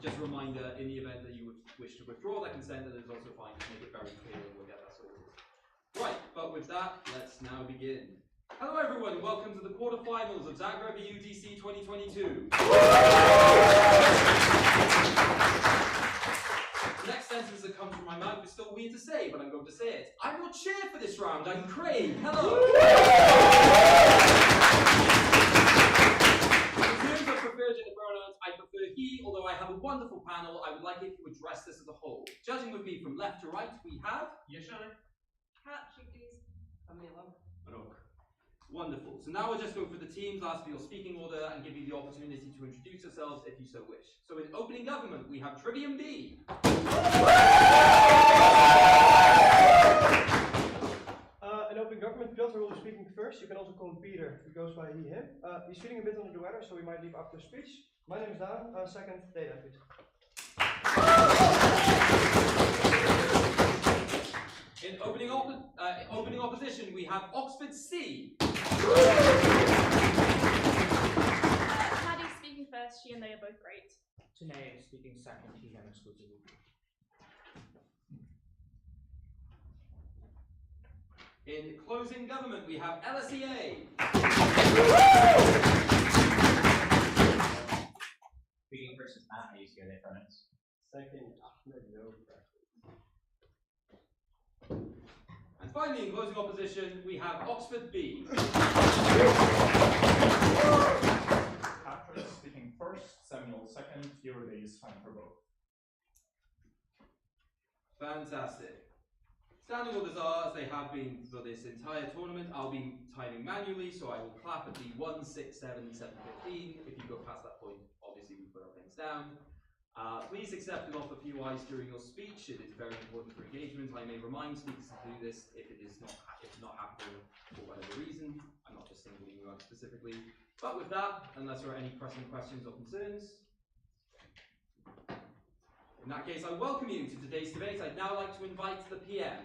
Just a reminder, in the event that you would wish to withdraw that consent, that is also fine. Just make it very clear and we'll get that sorted. Right, but with that, let's now begin. Hello everyone, welcome to the quarterfinals of Zagreb EUDC 2022. The next sentence that comes from my mouth is still weird to say, but I'm going to say it. I'm not Chair for this round, I'm Craig. Hello. In terms of preferred gender pronouns, I prefer he, although I have a wonderful panel. I would like it to address this as a whole. Judging with me from left to right, we have Yashai, Kat, Chickpeas, Camila. Rook. Wonderful. So now we're just going for the teams, ask for your speaking order, and give you the opportunity to introduce yourselves if you so wish. So in opening government, we have Trivium B. In opening government, Piotr will be speaking first. You can also call him Peter, he goes by he, him. He's feeling a bit under the weather, so we might leave after the speech. My name is Daan. Second, Data, please. In opening opposition, we have Oxford C. Paddy speaking first, she and they are both great. Tanae speaking second, he him exclusively. In closing government, we have LSEA. Speaking first is Matt, I use their pronouns. Second, Ahmed, no preference. And finally, in closing opposition, we have Oxford B. Patrick speaking first, Samuel second, fewer days, fine for both. Fantastic. Standing orders are, as they have been for this entire tournament. I'll be timing manually, so I will clap at the 1, 6, 7, 7, 15. If you go past that point, obviously we put our things down. Please accept and offer POIs during your speech. It is very important for engagement. I may remind speakers to do this if it is not happening for whatever reason. I'm not just singling you out specifically. But with that, unless there are any pressing questions or concerns, in that case, I welcome you to today's debate. I'd now like to invite the PM.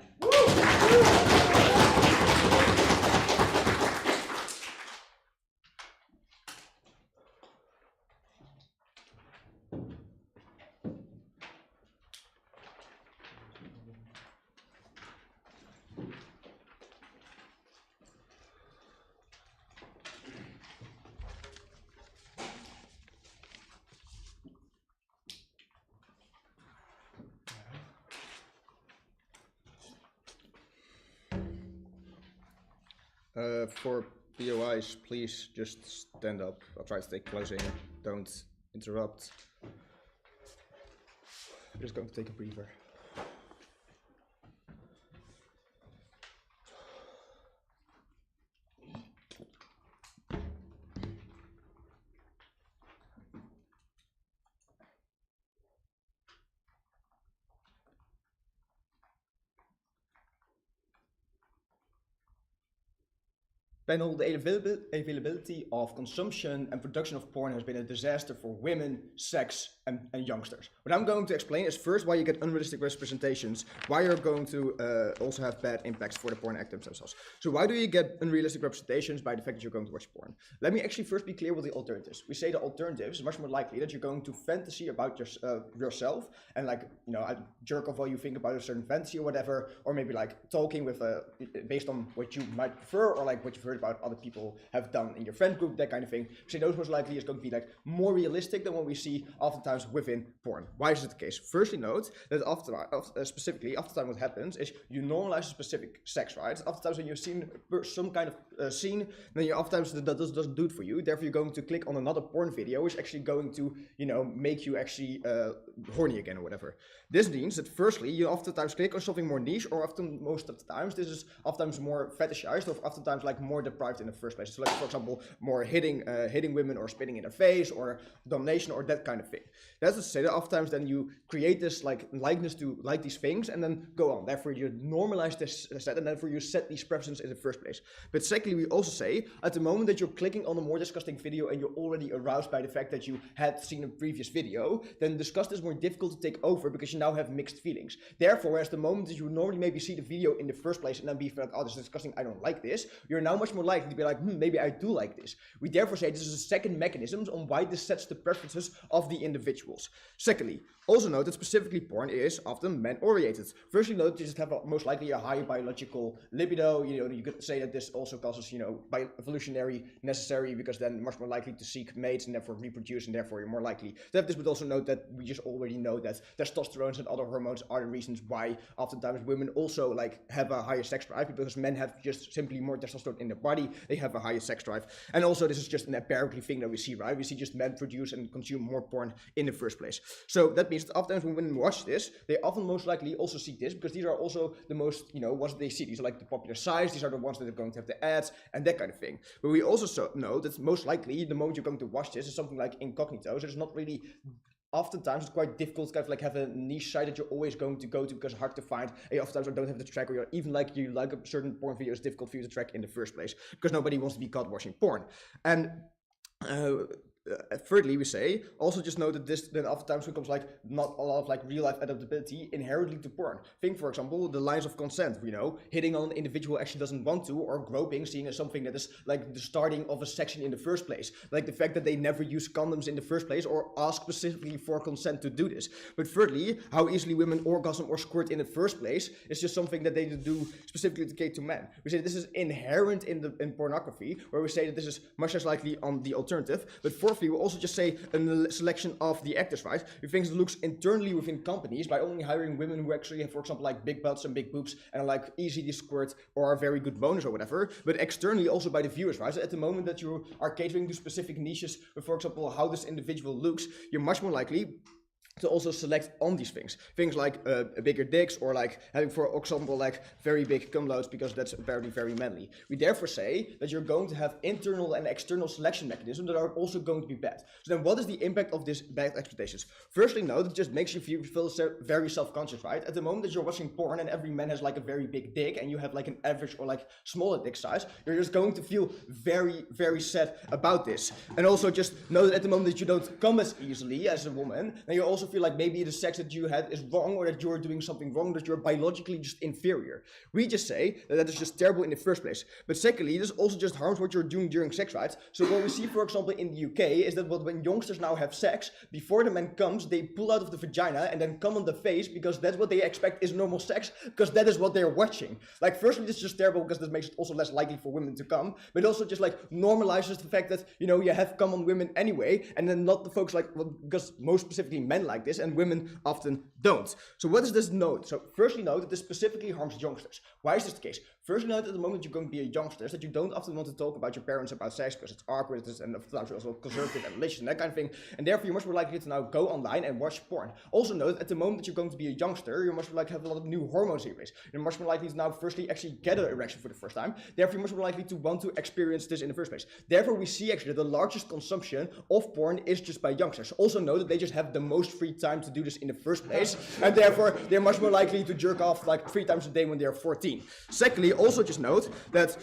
For POIs, please just stand up. I'll try to stay close in. Don't interrupt. I'm just going to take a breather. Panel, the availability of consumption and production of porn has been a disaster for women, sex, and youngsters. What I'm going to explain is first why you get unrealistic representations, why you're going to also have bad impacts for the porn actors themselves. So why do you get unrealistic representations? By the fact that you're going to watch porn. Let me actually first be clear with the alternatives. We say the alternatives is much more likely that you're going to fantasy about yourself and like, you know, jerk off while you think about a certain fantasy or whatever, or maybe like talking with based on what you might prefer or like what you've heard about other people have done in your friend group, that kind of thing. So those most likely is going to be like more realistic than what we see oftentimes within porn. Why is it the case? Firstly, note that specifically, oftentimes what happens is you normalize a specific sex, right? Oftentimes when you've seen some kind of scene, then you oftentimes that doesn't do it for you. Therefore, you're going to click on another porn video, which is actually going to, you know, make you actually horny again or whatever. This means that firstly, you oftentimes click on something more niche, or often most of the times, this is oftentimes more fetishized, or oftentimes like more deprived in the first place. So like, for example, more hitting women or spitting in their face or domination or that kind of thing. That's to say that oftentimes then you create this like likeness to like these things and then go on. Therefore, you normalize this set and therefore you set these preferences in the first place. But secondly, we also say at the moment that you're clicking on a more disgusting video and you're already aroused by the fact that you had seen a previous video, then disgust is more difficult to take over because you now have mixed feelings. Therefore, whereas the moment that you normally maybe see the video in the first place and then be like, oh, this is disgusting, I don't like this, you're now much more more likely to be like, maybe I do like this. We therefore say this is a second mechanism on why this sets the preferences of the individuals. Secondly, also note that specifically porn is often men-oriented. Firstly, note that you just have most likely a high biological libido. You could say that this also causes, by evolutionary necessary, because then much more likely to seek mates and therefore reproduce, and therefore you're more likely to have this. But also note that we just already know that testosterone and other hormones are the reasons why oftentimes women also like have a higher sex drive, because men have just simply more testosterone in their body. They have a higher sex drive, and also this is just an empirical thing that we see, right? We see just men produce and consume more porn in the first place. So that means that oftentimes when women watch this, they often most likely also see this, because these are also the most, ones that they see. These are like the popular sites. These are the ones that are going to have the ads and that kind of thing. But we also know that most likely the moment you're going to watch this is something like incognito. So it's not really. Oftentimes it's quite difficult to kind of like have a niche site that you're always going to go to because it's hard to find. And oftentimes don't have the track, or you're even like you like a certain porn video, it's difficult for you to track in the first place because nobody wants to be caught watching porn. And thirdly, we say also just note that this then oftentimes becomes like not a lot of like real life adaptability inherently to porn. Think, for example, the lines of consent, hitting on an individual actually doesn't want to, or groping, seeing as something that is like the starting of a section in the first place. Like the fact that they never use condoms in the first place or ask specifically for consent to do this. But thirdly, how easily women orgasm or squirt in the first place is just something that they do specifically to men. We say this is inherent in pornography, where we say that this is much less likely on the alternative. But fourthly, we also just say a selection of the actors, right? We think it looks internally within companies by only hiring women who actually have, for example, like big butts and big boobs and are like easy to squirt or are very good boners or whatever, but externally also by the viewers, right? So at the moment that you are catering to specific niches, for example, how this individual looks, you're much more likely to also select on these things. Things like bigger dicks, or like having, for example, like very big cum loads, because that's apparently very manly. We therefore say that you're going to have internal and external selection mechanisms that are also going to be bad. So then what is the impact of this bad expectations? Firstly, note, it just makes you feel very self-conscious, right? At the moment that you're watching porn and every man has like a very big dick and you have like an average or like smaller dick size, you're just going to feel very, very sad about this. And also just know that at the moment that you don't come as easily as a woman, then you also feel like maybe the sex that you had is wrong, or that you're doing something wrong, that you're biologically just inferior. We just say that that is just terrible in the first place. But secondly, this also just harms what you're doing during sex, right? So what we see, for example, in the UK is that when youngsters now have sex, before the man comes, they pull out of the vagina and then come on the face, because that's what they expect is normal sex, because that is what they're watching. Like, firstly, this is just terrible because this makes it also less likely for women to come, but also just like normalizes the fact that, you have come on women anyway, and then not the folks like, well, because most specifically men like this, and women often don't. So what does this note? So firstly, note that this specifically harms youngsters. Why is this the case? Firstly, note at the moment you're going to be a youngster, that you don't often want to talk about your parents about sex, because it's awkward, and sometimes also conservative and religious and that kind of thing, and therefore you're much more likely to now go online and watch porn. Also note, at the moment that you're going to be a youngster, you're much more likely to have a lot of new hormones in your base. You're much more likely to now firstly actually get an erection for the first time, therefore you're much more likely to want to experience this in the first place. Therefore we see actually that the largest consumption of porn is just by youngsters. Also note that they just have the most free time to do this in the first place, and therefore they're much more likely to jerk off like 3 times a day when they're 14. Secondly, also just note that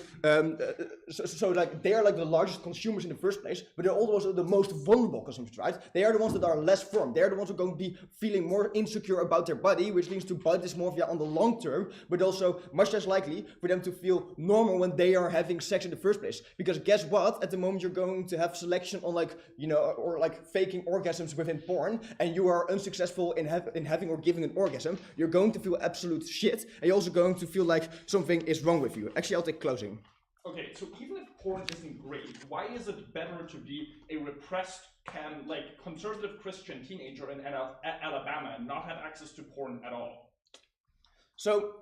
so like they are like the largest consumers in the first place, but they're also the most vulnerable consumers, right? They are the ones that are less firm. They're the ones who are going to be feeling more insecure about their body, which leads to body dysmorphia on the long term, but also much less likely for them to feel normal when they are having sex in the first place. Because guess what? At the moment you're going to have selection on like, or like faking orgasms within porn, and you are unsuccessful in having or giving an orgasm, you're going to feel absolute shit, and you're also going to feel like something is wrong with you. Actually, I'll take closing. Okay, so even if porn isn't great, why is it better to be a repressed, conservative Christian teenager in Alabama and not have access to porn at all? So,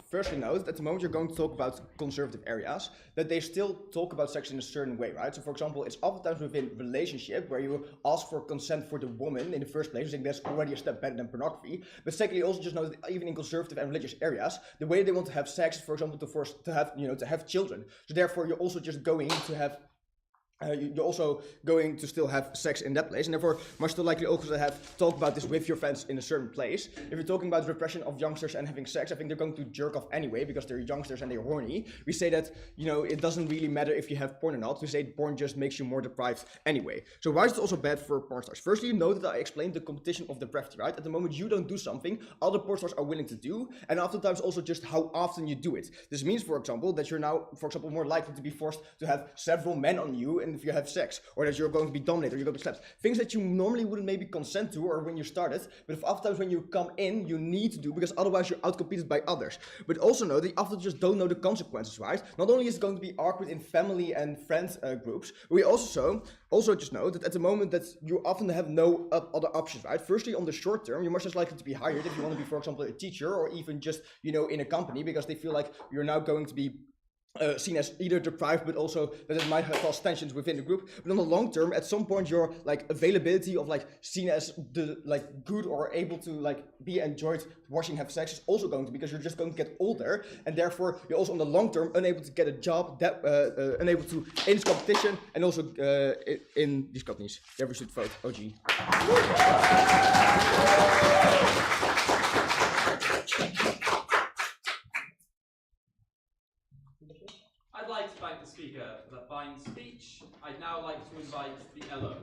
firstly note, at the moment you're going to talk about conservative areas, that they still talk about sex in a certain way, right? So for example, it's oftentimes within relationship where you ask for consent for the woman in the first place. I think that's already a step better than pornography. But secondly, also just note that even in conservative and religious areas, the way they want to have sex is, for example, to have children. So therefore you're also just going to have you're also going to still have sex in that place, and therefore much more likely also to have talk about this with your friends in a certain place. If you're talking about repression of youngsters and having sex, I think they're going to jerk off anyway because they're youngsters and they're horny. We say that, you know, it doesn't really matter if you have porn or not. We say porn just makes you more deprived anyway. So why is it also bad for porn stars? Firstly, you know that I explained the competition of depravity, right? At the moment you don't do something, other porn stars are willing to do, and oftentimes also just how often you do it. This means, for example, that you're now, for example, more likely to be forced to have several men on you and if you have sex, or that you're going to be dominated, or you're going to be slapped. Things that you normally wouldn't maybe consent to or when you started, but if oftentimes when you come in, you need to do, because otherwise you're outcompeted by others. But also know that you often just don't know the consequences, right? Not only is it going to be awkward in family and friend groups, but we also just know that at the moment that you often have no other options, right? Firstly, on the short term, you're much less likely to be hired if you want to be, for example, a teacher, or even just, you know, in a company, because they feel like you're now going to be seen as either deprived, but also that it might have cause tensions within the group. But on the long term, at some point, your like availability of like seen as the like good or able to like be enjoyed watching have sex is also going to, because you're just going to get older, and therefore you're also on the long term unable to get a job, that unable to in this competition, and also in these companies. Therefore, should vote OG. I'd like to thank the speaker for that fine speech. I'd now like to invite the LO.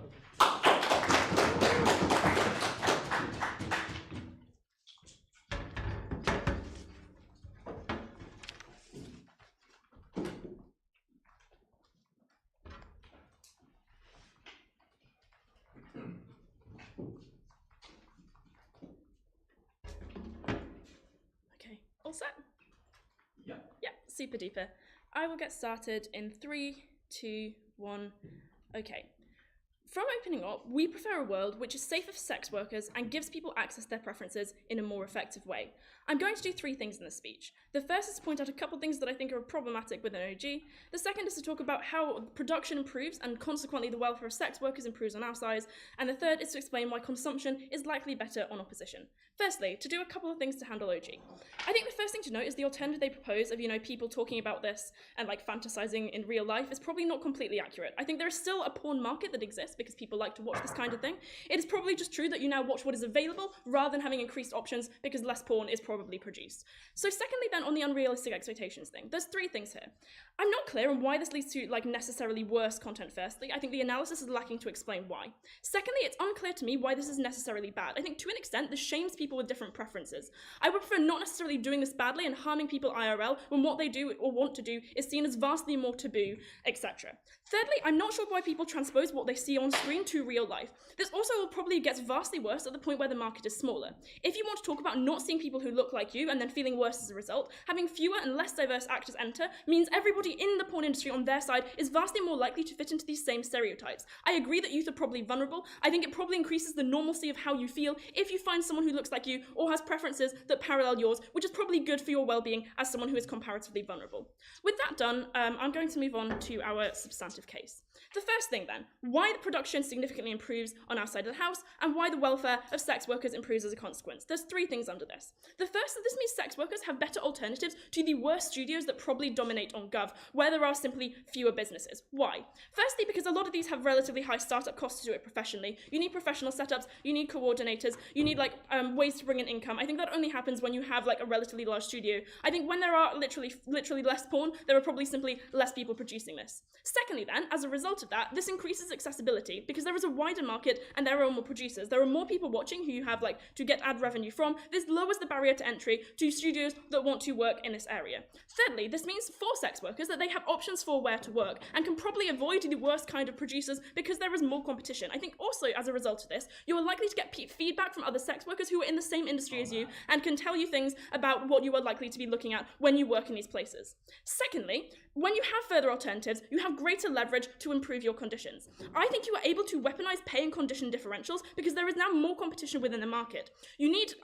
Okay, all set? Yeah. Yeah, super duper. I will get started in 3, 2, 1. Okay. From opening up, we prefer a world which is safer for sex workers and gives people access to their preferences in a more effective way. I'm going to do 3 things in this speech. The first is to point out a couple things that I think are problematic with an OG. The second is to talk about how production improves and consequently the welfare of sex workers improves on our side. And the third is to explain why consumption is likely better on opposition. Firstly, to do a couple of things to handle OG. I think the first thing to note is the alternative they propose of, you know, people talking about this and like fantasizing in real life is probably not completely accurate. I think there is still a porn market that exists because people like to watch this kind of thing. It is probably just true that you now watch what is available rather than having increased options because less porn is probably produced. So secondly then, on the unrealistic expectations thing, there's 3 things here. I'm not clear on why this leads to like necessarily worse content firstly. I think the analysis is lacking to explain why. Secondly, it's unclear to me why this is necessarily bad. I think to an extent this shames people with different preferences. I would prefer not necessarily doing this badly and harming people IRL when what they do or want to do is seen as vastly more taboo, etc. Thirdly, I'm not sure why people transpose what they see on screen to real life. This also probably gets vastly worse at the point where the market is smaller. If you want to talk about not seeing people who look like you and then feeling worse as a result, having fewer and less diverse actors enter means everybody in the porn industry on their side is vastly more likely to fit into these same stereotypes. I agree that youth are probably vulnerable. I think it probably increases the normalcy of how you feel if you find someone who looks like you or has preferences that parallel yours, which is probably good for your well-being as someone who is comparatively vulnerable. With that done, I'm going to move on to our substantive case. The first thing then, why the production significantly improves on our side of the house and why the welfare of sex workers improves as a consequence. There's 3 things under this. The first is this means sex workers have better alternatives to the worst studios that probably dominate on Gov, where there are simply fewer businesses. Why? Firstly, because a lot of these have relatively high startup costs to do it professionally. You need professional setups, you need coordinators, you need like ways to bring in income. I think that only happens when you have like a relatively large studio. I think when there are literally less porn, there are probably simply less people producing this. Secondly then, as a result of that, this increases accessibility because there is a wider market and there are more producers. There are more people watching who you have like to get ad revenue from. This lowers the barrier to entry to studios that want to work in this area. Thirdly, this means for sex workers that they have options for where to work and can probably avoid the worst kind of producers because there is more competition. I think also as a result of this, you are likely to get feedback from other sex workers who are in the same industry as you and can tell you things about what you are likely to be looking at when you work in these places. Secondly, when you have further alternatives, you have greater leverage to improve your conditions. I think you are able to weaponize pay and condition differentials because there is now more competition within the market. You need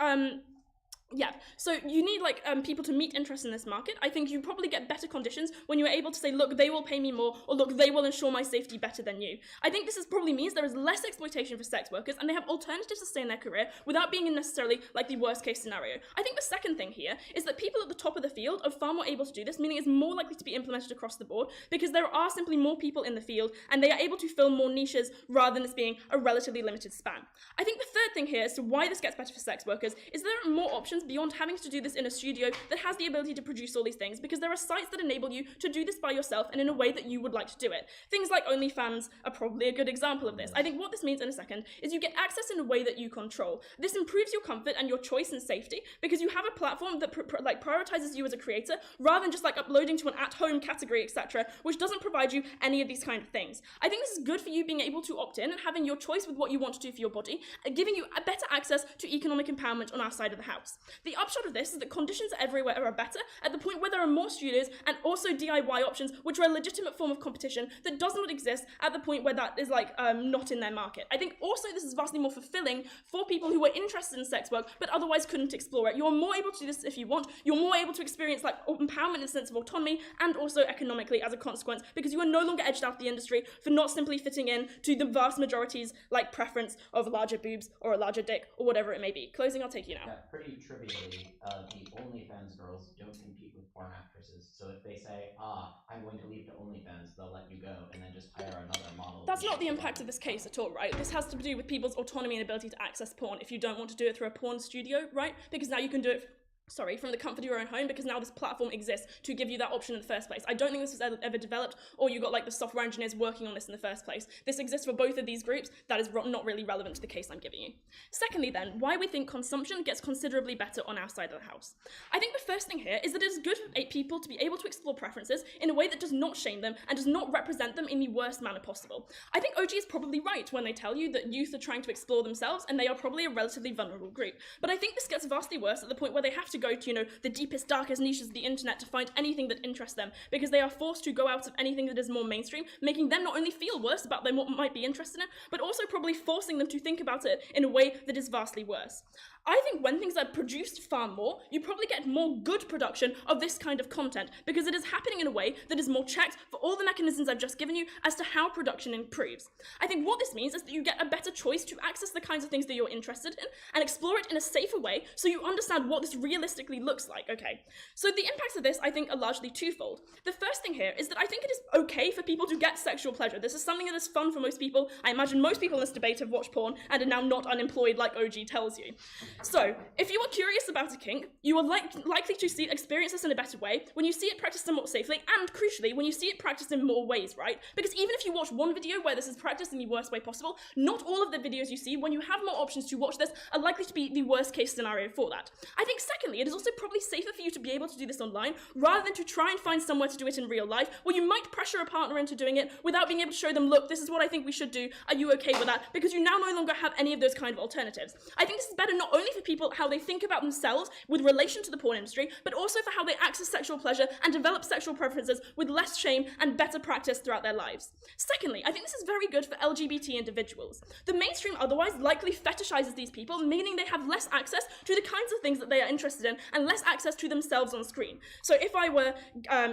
Yeah, so you need like people to meet interest in this market. I think you probably get better conditions when you're able to say, look, they will pay me more, or look, they will ensure my safety better than you. I think this probably means there is less exploitation for sex workers, and they have alternatives to stay in their career without being in necessarily like the worst case scenario. I think the second thing here is that people at the top of the field are far more able to do this, meaning it's more likely to be implemented across the board because there are simply more people in the field, and they are able to fill more niches rather than this being a relatively limited span. I think the third thing here as to why this gets better for sex workers is there are more options beyond having to do this in a studio that has the ability to produce all these things, because there are sites that enable you to do this by yourself and in a way that you would like to do it. Things like OnlyFans are probably a good example of this. I think what this means in a second is you get access in a way that you control. This improves your comfort and your choice and safety because you have a platform that prioritizes you as a creator rather than just like uploading to an at-home category, etc., which doesn't provide you any of these kind of things. I think this is good for you being able to opt in and having your choice with what you want to do for your body, and giving you a better access to economic empowerment on our side of the house. The upshot of this is that conditions everywhere are better at the point where there are more studios and also DIY options, which are a legitimate form of competition that does not exist at the point where that is like not in their market. I think also this is vastly more fulfilling for people who are interested in sex work but otherwise couldn't explore it. You're more able to do this if you want. You're more able to experience like empowerment in a sense of autonomy and also economically as a consequence, because you are no longer edged out of the industry for not simply fitting in to the vast majority's like preference of larger boobs or a larger dick or whatever it may be. Closing, I'll take you now. Yeah, pretty trivially, the OnlyFans girls don't compete with porn actresses. So if they say, I'm going to leave to OnlyFans, they'll let you go and then just hire another model. That's not the impact of this case at all, right? This has to do with people's autonomy and ability to access porn if you don't want to do it through a porn studio, right? Because now you can do it from the comfort of your own home, because now this platform exists to give you that option in the first place. I don't think this was ever developed, or you got like the software engineers working on this in the first place. This exists for both of these groups. That is not really relevant to the case I'm giving you. Secondly then, why we think consumption gets considerably better on our side of the house. I think the first thing here is that it is good for people to be able to explore preferences in a way that does not shame them and does not represent them in the worst manner possible. I think OG is probably right when they tell you that youth are trying to explore themselves and they are probably a relatively vulnerable group. But I think this gets vastly worse at the point where they have to go to, you know, the deepest, darkest niches of the internet to find anything that interests them, because they are forced to go out of anything that is more mainstream, making them not only feel worse about what might be interested in, but also probably forcing them to think about it in a way that is vastly worse. I think when things are produced far more, you probably get more good production of this kind of content, because it is happening in a way that is more checked for all the mechanisms I've just given you as to how production improves. I think what this means is that you get a better choice to access the kinds of things that you're interested in and explore it in a safer way so you understand what this realistically looks like, okay? So the impacts of this, I think, are largely twofold. The first thing here is that I think it is okay for people to get sexual pleasure. This is something that is fun for most people. I imagine most people in this debate have watched porn and are now not unemployed like OG tells you. So, if you are curious about a kink, you are likely to experience this in a better way when you see it practiced somewhat safely, and crucially, when you see it practiced in more ways, right? Because even if you watch one video where this is practiced in the worst way possible, not all of the videos you see, when you have more options to watch this, are likely to be the worst case scenario for that. I think secondly, it is also probably safer for you to be able to do this online, rather than to try and find somewhere to do it in real life, where you might pressure a partner into doing it without being able to show them, look, this is what I think we should do, are you okay with that? Because you now no longer have any of those kind of alternatives. I think this is better not only for people how they think about themselves with relation to the porn industry, but also for how they access sexual pleasure and develop sexual preferences with less shame and better practice throughout their lives. Secondly, I think this is very good for LGBT individuals. The mainstream otherwise likely fetishizes these people, meaning they have less access to the kinds of things that they are interested in and less access to themselves on screen. So if I were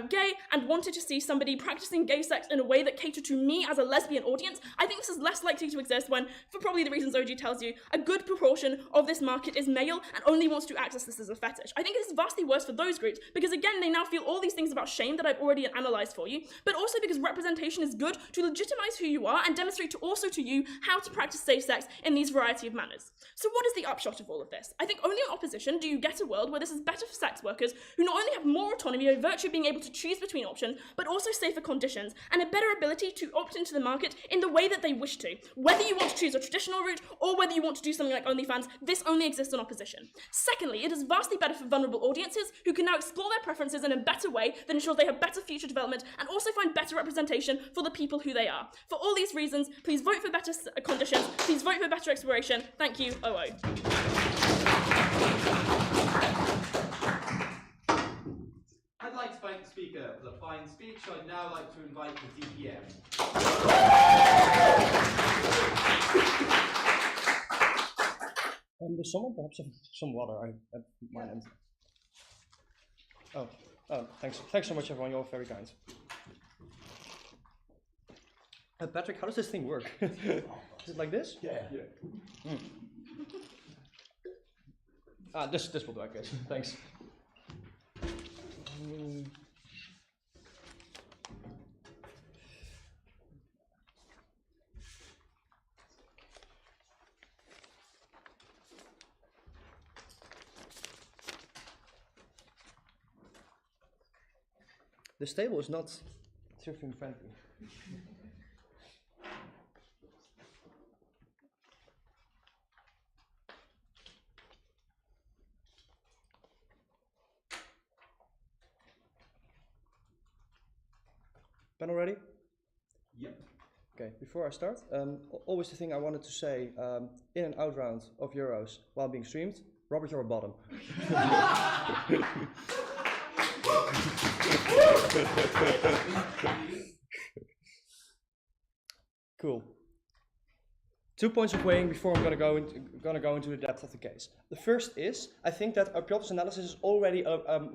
gay and wanted to see somebody practicing gay sex in a way that catered to me as a lesbian audience, I think this is less likely to exist when, for probably the reasons OG tells you, a good proportion of this market is male and only wants to access this as a fetish. I think it is vastly worse for those groups because, again, they now feel all these things about shame that I've already analysed for you, but also because representation is good to legitimise who you are and demonstrate also to you how to practice safe sex in these variety of manners. So what is the upshot of all of this? I think only in opposition do you get a world where this is better for sex workers who not only have more autonomy by virtue of being able to choose between options, but also safer conditions and a better ability to opt into the market in the way that they wish to. Whether you want to choose a traditional route or whether you want to do something like OnlyFans, this only exists in opposition. Secondly, it is vastly better for vulnerable audiences who can now explore their preferences in a better way that ensures they have better future development and also find better representation for the people who they are. For all these reasons, please vote for better conditions, please vote for better exploration. Thank you, OO. I'd like to thank the speaker for the fine speech. I'd now like to invite the DPM. Does someone perhaps have some water? I might end. Oh, thanks so much, everyone. You're very kind. Patrick, how does this thing work? Is it like this? Yeah. This will do, I guess. Thanks. This table is not Trivium friendly. Panel ready? Yep. Okay, before I start, always the thing I wanted to say, in and out round of Euros while being streamed, Robert, you're a bottom. Cool. 2 points of weighing before I'm gonna go into the depth of the case. The first is, I think that our Piotr's analysis is already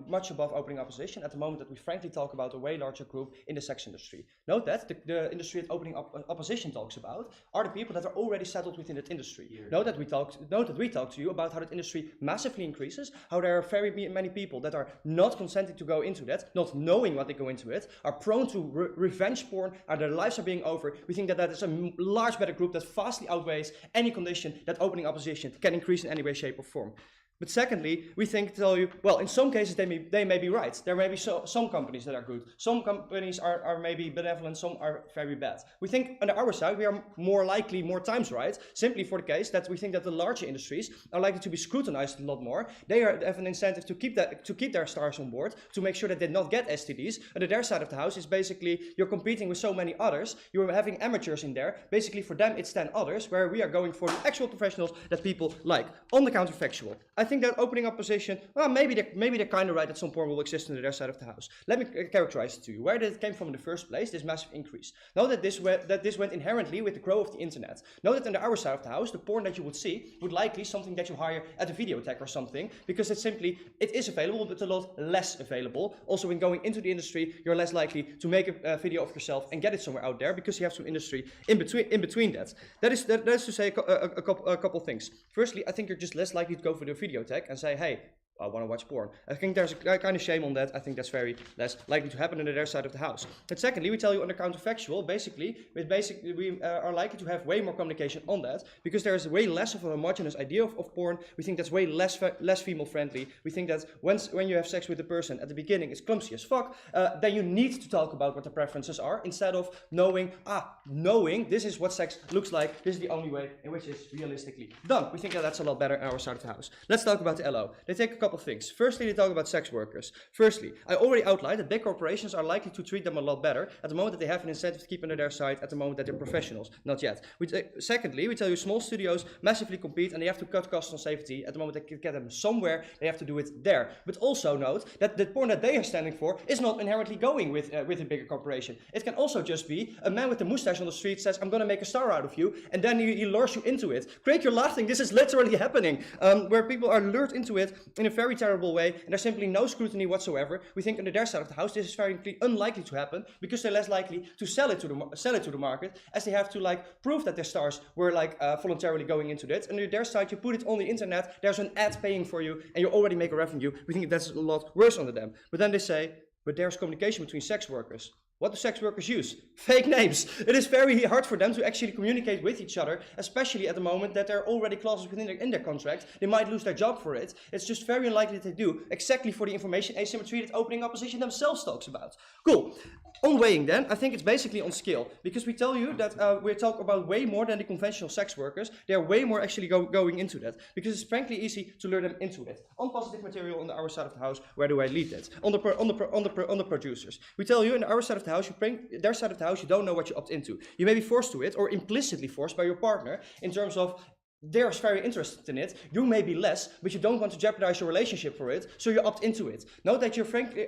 much above opening opposition at the moment that we frankly talk about a way larger group in the sex industry. Note that the industry that opening opposition talks about are the people that are already settled within that industry. Note that we talk to you about how that industry massively increases, how there are very many people that are not consenting to go into that, not knowing what they go into it, are prone to revenge porn, and their lives are being over. We think that that is a large better group that vastly outweighs any condition that opening opposition can increase in any way, shape, or form. But secondly, we tell you, well, in some cases they may be right. There may be some companies that are good. Some companies are maybe benevolent, some are very bad. We think on our side we are more likely, more times right, simply for the case that we think that the larger industries are likely to be scrutinized a lot more. They have an incentive to keep their stars on board, to make sure that they not get STDs. And their side of the house is basically you're competing with so many others, you're having amateurs in there. Basically for them it's 10 others, where we are going for the actual professionals that people like. On the counterfactual, I think that opening up position, well, maybe they're kind of right that some porn will exist on their side of the house. Let me characterize it to you. Where did it came from in the first place, this massive increase? Know that this went inherently with the growth of the internet. Know that on the our side of the house, the porn that you would see would likely something that you hire at a videotheque or something, because it is available, but a lot less available. Also, when going into the industry, you're less likely to make a video of yourself and get it somewhere out there, because you have some industry in between that. That is to say a couple things. Firstly, I think you're just less likely to go for the videotheque and say, hey, I want to watch porn. I think there's a kind of shame on that. I think that's very less likely to happen on their side of the house. And secondly, we tell you on the counterfactual, we are likely to have way more communication on that, because there is way less of a homogeneous idea of porn. We think that's way less female friendly. We think that when you have sex with a person at the beginning, it's clumsy as fuck. Then you need to talk about what the preferences are, instead of knowing this is what sex looks like. This is the only way in which it's realistically done. We think that that's a lot better on our side of the house. Let's talk about the LO. They take a couple of things. Firstly, they talk about sex workers. Firstly, I already outlined that big corporations are likely to treat them a lot better at the moment that they have an incentive to keep under their side, at the moment that they're professionals. Not yet. Secondly, we tell you small studios massively compete and they have to cut costs on safety. At the moment they can get them somewhere, they have to do it there. But also note that the porn that they are standing for is not inherently going with a bigger corporation. It can also just be a man with a mustache on the street says, I'm going to make a star out of you, and then he lures you into it. Craig, you're laughing. This is literally happening, where people are lured into it in a very terrible way, and there's simply no scrutiny whatsoever. We think under their side of the house this is very unlikely to happen, because they're less likely to sell it to the market, as they have to prove that their stars were voluntarily going into it. Under their side, you put it on the internet, there's an ad paying for you, and you already make a revenue. We think that's a lot worse under them. But then they say, but there's communication between sex workers. What do sex workers use? Fake names. It is very hard for them to actually communicate with each other, especially at the moment that there are already clauses in their contract. They might lose their job for it. It's just very unlikely that they do, exactly for the information asymmetry that opening opposition themselves talks about. Cool. On weighing then, I think it's basically on scale, because we tell you that we talk about way more than the conventional sex workers. They are way more actually going into that, because it's frankly easy to lure them into it. On positive material on our side of the house, where do I lead that? On the producers. We tell you in our side of the house, their side of the house, you don't know what you opt into. You may be forced to it, or implicitly forced by your partner, in terms of they're very interested in it. You may be less, but you don't want to jeopardize your relationship for it, so you opt into it. Note that you're frankly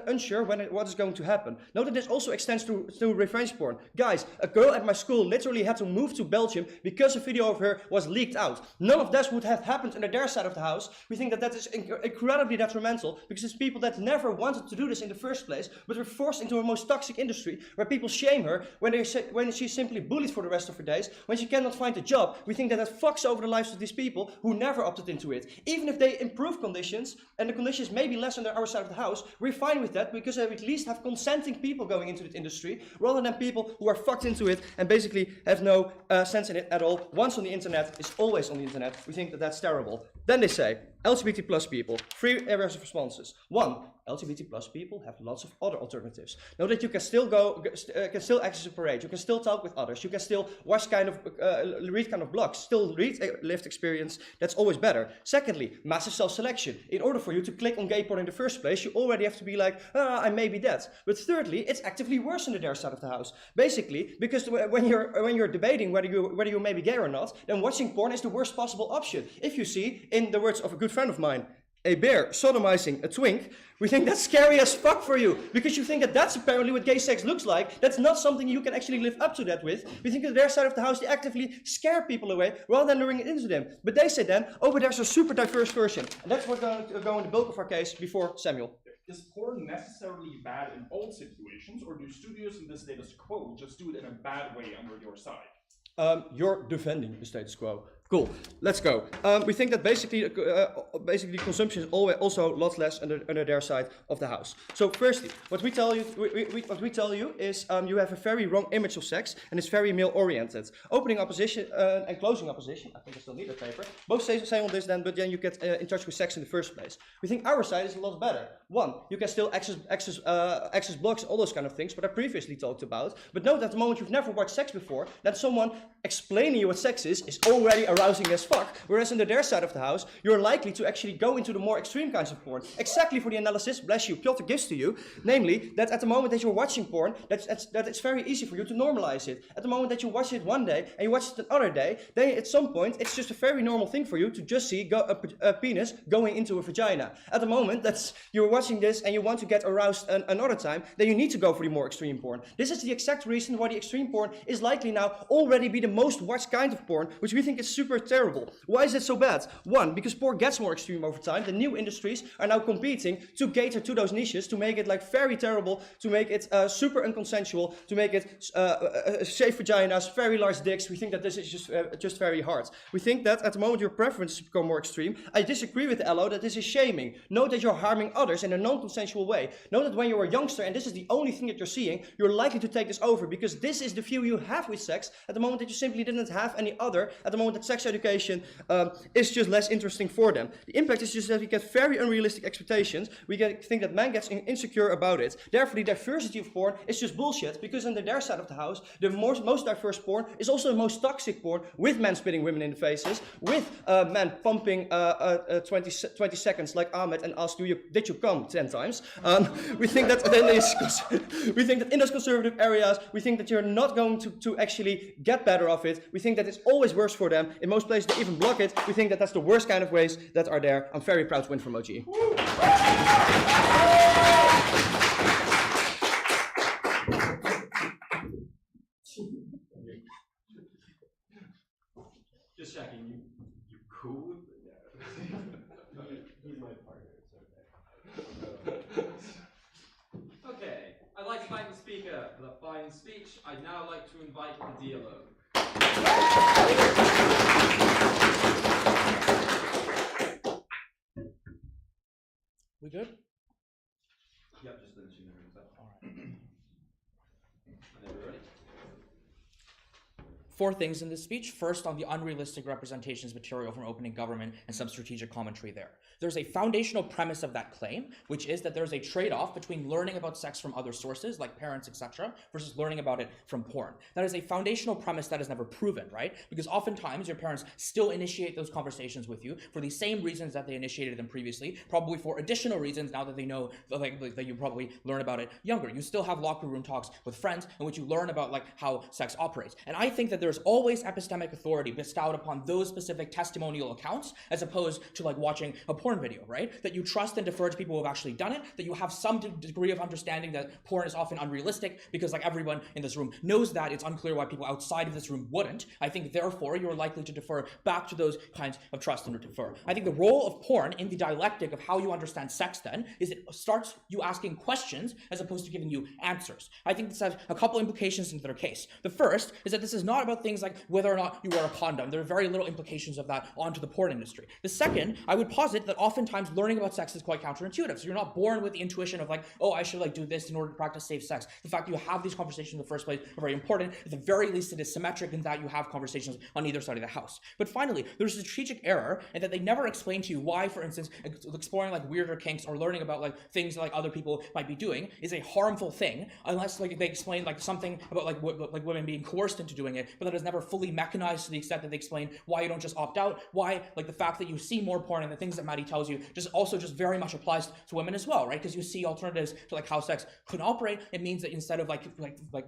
unsure what is going to happen. Note that this also extends to revenge porn. Guys, a girl at my school literally had to move to Belgium because a video of her was leaked out. None of this would have happened under their side of the house. We think that is incredibly detrimental because it's people that never wanted to do this in the first place, but were forced into a most toxic industry where people shame her when she's simply bullied for the rest of her days, when she cannot find a job. We think that fucks over the lives of these people who never opted into it. Even if they improve conditions, and the conditions may be less on our side of the house, we're fine with that because they at least have consenting people going into the industry rather than people who are fucked into it and basically have no sense in it at all. Once on the internet is always on the internet. We think that that's terrible. Then they say, LGBT plus people, 3 areas of responses. 1, LGBT plus people have lots of other alternatives. Know that you can still can still access a parade, you can still talk with others, you can still watch read kind of blogs, still read lived experience. That's always better. Secondly, massive self-selection. In order for you to click on gay porn in the first place, you already have to be like, I may be that. But thirdly, it's actively worse on their side of the house. Basically, because when you're debating whether you may be gay or not, then watching porn is the worst possible option. If you see, in the words of a good friend of mine, a bear sodomizing a twink, we think that's scary as fuck for you, because you think that that's apparently what gay sex looks like. That's not something you can actually live up to that with. We think that their side of the house, they actively scare people away rather than luring it into them. But they say then, oh, but there's a super diverse version. And that's what's going to go in the bulk of our case before Samuel. Is porn necessarily bad in all situations, or do studios in the status quo just do it in a bad way under your side? You're defending the status quo. Cool, let's go. We think that basically consumption is always also a lot less under their side of the house. So firstly, what we tell you, is you have a very wrong image of sex, and it's very male-oriented. Opening opposition and closing opposition, I think I still need a paper, both say on this then, but then you get in touch with sex in the first place. We think our side is a lot better. 1, you can still access blogs, all those kind of things, what I previously talked about. But note that at the moment you've never watched sex before, that someone explaining you what sex is already arousing as fuck, whereas under their side of the house, you're likely to actually go into the more extreme kinds of porn. Exactly for the analysis, bless you, Piotr gives to you, namely, that at the moment that you're watching porn, that it's very easy for you to normalize it. At the moment that you watch it one day, and you watch it another day, then at some point, it's just a very normal thing for you to just see a penis going into a vagina. At the moment that you're watching this and you want to get aroused another time, then you need to go for the more extreme porn. This is the exact reason why the extreme porn is likely now already be the most watched kind of porn, which we think is super terrible. Why is it so bad? 1, because porn gets more extreme over time. The new industries are now competing to cater to those niches, to make it like very terrible, to make it super unconsensual, to make it safe vaginas, very large dicks. We think that this is just very hard. We think that at the moment your preferences become more extreme. I disagree with Ello that this is shaming. Note that you're harming others in a non-consensual way. Note that when you're a youngster and this is the only thing that you're seeing, you're likely to take this over because this is the view you have with sex at the moment that you simply didn't have any other, at the moment that sex education is just less interesting for them. The impact is just that we get very unrealistic expectations. We think that man gets insecure about it. Therefore, the diversity of porn is just bullshit, because under their side of the house, the most diverse porn is also the most toxic porn, with men spitting women in the faces, with men pumping 20 seconds like Ahmed and ask did you come 10 times? We think that in those conservative areas, we think that you're not going to actually get better of it. We think that it's always worse for them. In most places, they even block it. We think that that's the worst kind of ways that are there. I'm very proud to win from OG. Just checking, you cool? He's my partner, it's okay. Okay, I'd like to thank the speaker for that fine speech. I'd now like to invite the dialogue. We good? Yep, just finishing the room. All right. Whenever you're ready. 4 things in this speech. First, on the unrealistic representations material from opening government and some strategic commentary there. There's a foundational premise of that claim, which is that there's a trade-off between learning about sex from other sources, like parents, etc., versus learning about it from porn. That is a foundational premise that is never proven, right? Because oftentimes your parents still initiate those conversations with you for the same reasons that they initiated them previously, probably for additional reasons now that they know that you probably learn about it younger. You still have locker room talks with friends in which you learn about how sex operates. And I think that there's always epistemic authority bestowed upon those specific testimonial accounts as opposed to like watching a porn video, right? That you trust and defer to people who have actually done it, that you have some degree of understanding that porn is often unrealistic because like everyone in this room knows that. It's unclear why people outside of this room wouldn't. I think therefore you're likely to defer back to those kinds of trust and defer. I think the role of porn in the dialectic of how you understand sex then is it starts you asking questions as opposed to giving you answers. I think this has a couple implications into their case. The first is that this is not about things like whether or not you wear a condom. There are very little implications of that onto the porn industry. The second, I would posit that oftentimes learning about sex is quite counterintuitive. So you're not born with the intuition of like, oh, I should like do this in order to practice safe sex. The fact that you have these conversations in the first place are very important. At the very least, it is symmetric in that you have conversations on either side of the house. But finally, there's a strategic error in that they never explain to you why, for instance, exploring like weirder kinks or learning about like things like other people might be doing is a harmful thing unless like they explain like something about like women being coerced into doing it, but that is never fully mechanized to the extent that they explain why you don't just opt out, why like the fact that you see more porn and the things that Maddie tells you just also just very much applies to women as well, right? Because you see alternatives to like how sex could operate. It means that instead of like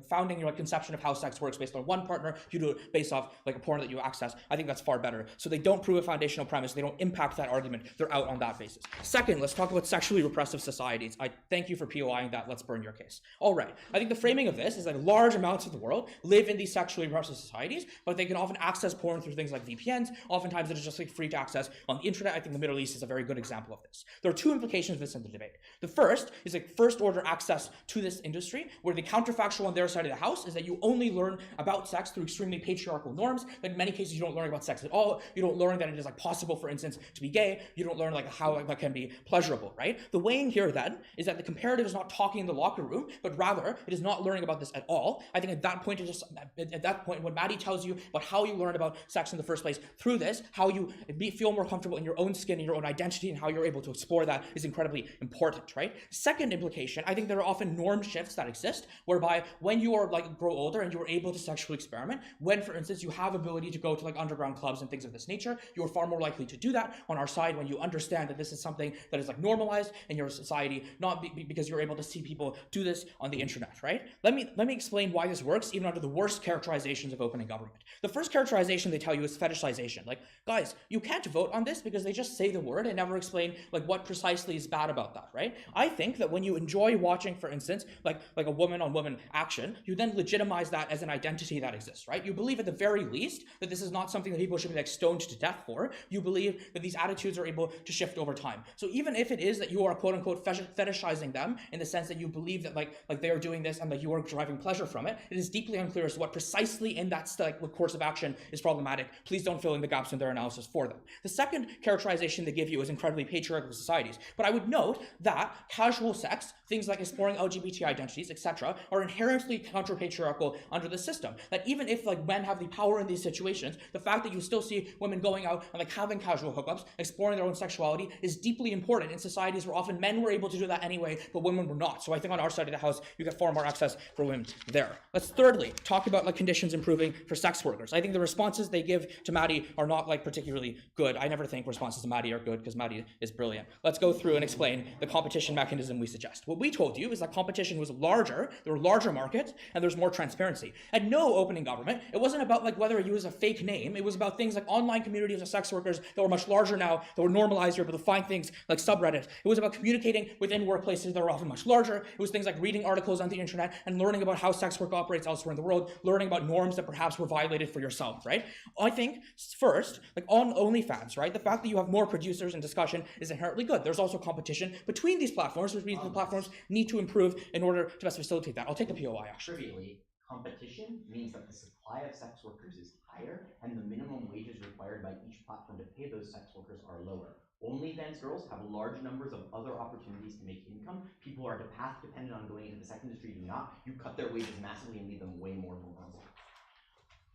founding your like, conception of how sex works based on one partner, you do it based off like a porn that you access. I think that's far better. So they don't prove a foundational premise. They don't impact that argument. They're out on that basis. Second, let's talk about sexually repressive societies. I thank you for POIing that. Let's burn your case. All right. I think the framing of this is that large amounts of the world live in these sexually repressive societies, but they can often access porn through things like VPNs. Oftentimes it is just like free to access on the internet. I think the Middle East is a very good example of this. There are two implications of this in the debate. The first is like first order access to this industry, where the counterfactual on their side of the house is that you only learn about sex through extremely patriarchal norms. But in many cases, you don't learn about sex at all. You don't learn that it is like possible, for instance, to be gay. You don't learn like how that can be pleasurable, right? The weighing here then is that the comparative is not talking in the locker room, but rather it is not learning about this at all. I think at that point, when Maddie tells you about how you learn about sex in the first place through this, how you feel more comfortable in your own skin, in your own identity, and how you're able to explore that is incredibly important, right? Second implication, I think there are often norm shifts that exist, whereby when you are like grow older and you are able to sexually experiment, when for instance you have ability to go to like underground clubs and things of this nature, you are far more likely to do that on our side when you understand that this is something that is like normalized in your society, not because you're able to see people do this on the internet, right? Let me explain why this works even under the worst characterizations of opening government. The first characterization they tell you is fetishization. Like, guys, you can't vote on this because they just say the word and never explain like what precisely is bad about that, right? I think that when you enjoy watching, for instance, like a woman on woman action, you then legitimize that as an identity that exists, right? You believe at the very least that this is not something that people should be like stoned to death for. You believe that these attitudes are able to shift over time. So even if it is that you are quote unquote fetishizing them in the sense that you believe that like they are doing this and that you are deriving pleasure from it, it is deeply unclear as to what precisely in that course of action is problematic. Please don't fill in the gaps in their analysis for them. The second characterization they give you is incredibly patriarchal societies. But I would note that casual sex, things like exploring LGBT identities, etc., are inherently counter-patriarchal under the system. That even if like men have the power in these situations, the fact that you still see women going out and like having casual hookups, exploring their own sexuality is deeply important in societies where often men were able to do that anyway, but women were not. So I think on our side of the house, you get far more access for women there. Let's thirdly talk about like conditions improving for sex workers. I think the responses they give to Maddie are not like particularly good. I never think responses to Maddie are good because Maddie is brilliant. Let's go through and explain the competition mechanism we suggest. What we told you is that competition was larger, there were larger markets, and there's more transparency. And no opening government, it wasn't about like whether you use a fake name, it was about things like online communities of sex workers that were much larger now, that were normalized, you're able to find things like subreddit. It was about communicating within workplaces that were often much larger. It was things like reading articles on the internet and learning about how sex work operates elsewhere in the world, learning about norms that perhaps were violated for yourself, right? I think first, like on OnlyFans, right? The fact that you have more producers and discussion is inherently good. There's also competition between these platforms, which means the platforms need to improve in order to best facilitate that. I'll take the POI actually. Trivially, competition means that the supply of sex workers is higher and the minimum wages required by each platform to pay those sex workers are lower. OnlyFans girls have large numbers of other opportunities to make income. People who are path dependent on going into the sex industry do not. You cut their wages massively and leave them way more vulnerable.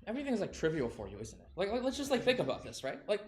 Everything is like trivial for you, isn't it? Like let's just like think about this, right? Like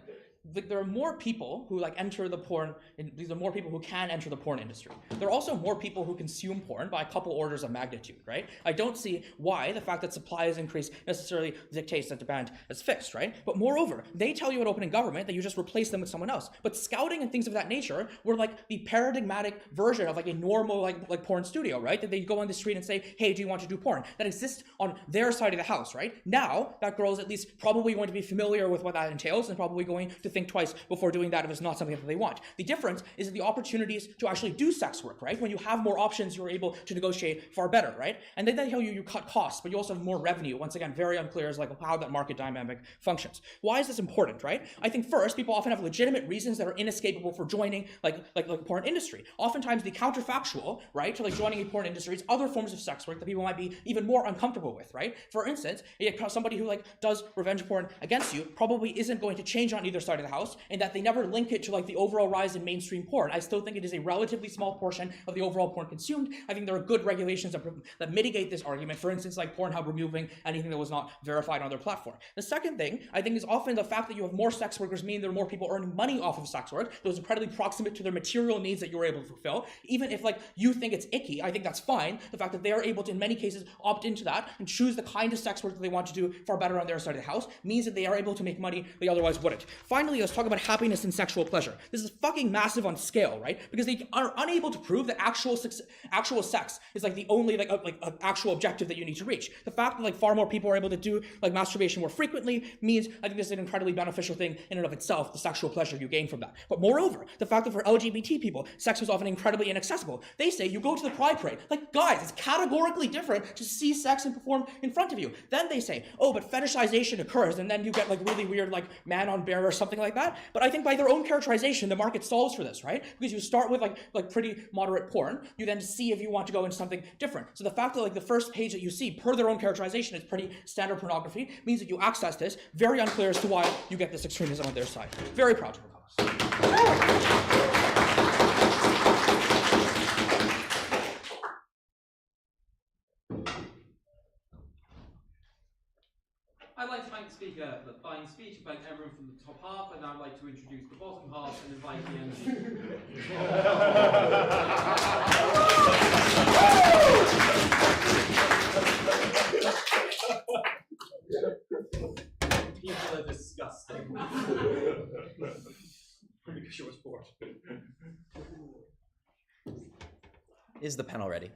there are more people who like enter the porn. These are more people who can enter the porn industry. There are also more people who consume porn by a couple orders of magnitude, right? I don't see why the fact that supply is increased necessarily dictates that demand is fixed, right? But moreover, they tell you at opening government that you just replace them with someone else. But scouting and things of that nature were like the paradigmatic version of like a normal like porn studio, right? That they go on the street and say, hey, do you want to do porn? That exists on their side of the house, right? Now that girl is at least probably going to be familiar with what that entails and probably going to think twice before doing that if it's not something that they want. The difference is the opportunities to actually do sex work, right? When you have more options, you're able to negotiate far better, right? And then they tell you you cut costs, but you also have more revenue. Once again, very unclear as like how that market dynamic functions. Why is this important, right? I think first, people often have legitimate reasons that are inescapable for joining like porn industry. Oftentimes the counterfactual, right, to like joining a porn industry is other forms of sex work that people might be even more uncomfortable with, right? For instance, somebody who like does revenge porn against you probably isn't going to change on either side of the house, in that they never link it to like the overall rise in mainstream porn. I still think it is a relatively small portion of the overall porn consumed. I think there are good regulations that mitigate this argument. For instance, like Pornhub removing anything that was not verified on their platform. The second thing, I think, is often the fact that you have more sex workers mean there are more people earning money off of sex work. Those incredibly proximate to their material needs that you're able to fulfill. Even if like you think it's icky, I think that's fine. The fact that they are able to, in many cases, opt into that and choose the kind of sex work that they want to do far better on their side of the house means that they are able to make money they otherwise wouldn't. Finally, let's talk about happiness and sexual pleasure. This is fucking massive on scale, right? Because they are unable to prove that actual sex is like the only like actual objective that you need to reach. The fact that like far more people are able to do like masturbation more frequently means I think this is an incredibly beneficial thing in and of itself, the sexual pleasure you gain from that. But moreover, the fact that for LGBT people, sex was often incredibly inaccessible. They say you go to the Pride Parade. Like, guys, it's categorically different to see sex and perform in front of you. Then they say, oh, but fetishization occurs, and then you get like really weird like man on bear or something like that. But I think by their own characterization, the market solves for this, right? Because you start with like pretty moderate porn, you then see if you want to go into something different. So the fact that like the first page that you see, per their own characterization, is pretty standard pornography, means that you access this. Very unclear as to why you get this extremism on their side. Very proud to propose. I'd like to thank the speaker for the fine speech, thank everyone from the top half, and I'd like to introduce the bottom half and invite the MC. People are disgusting. Is the panel ready?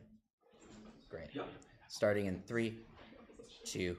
Great. Yeah. Starting in 3, 2,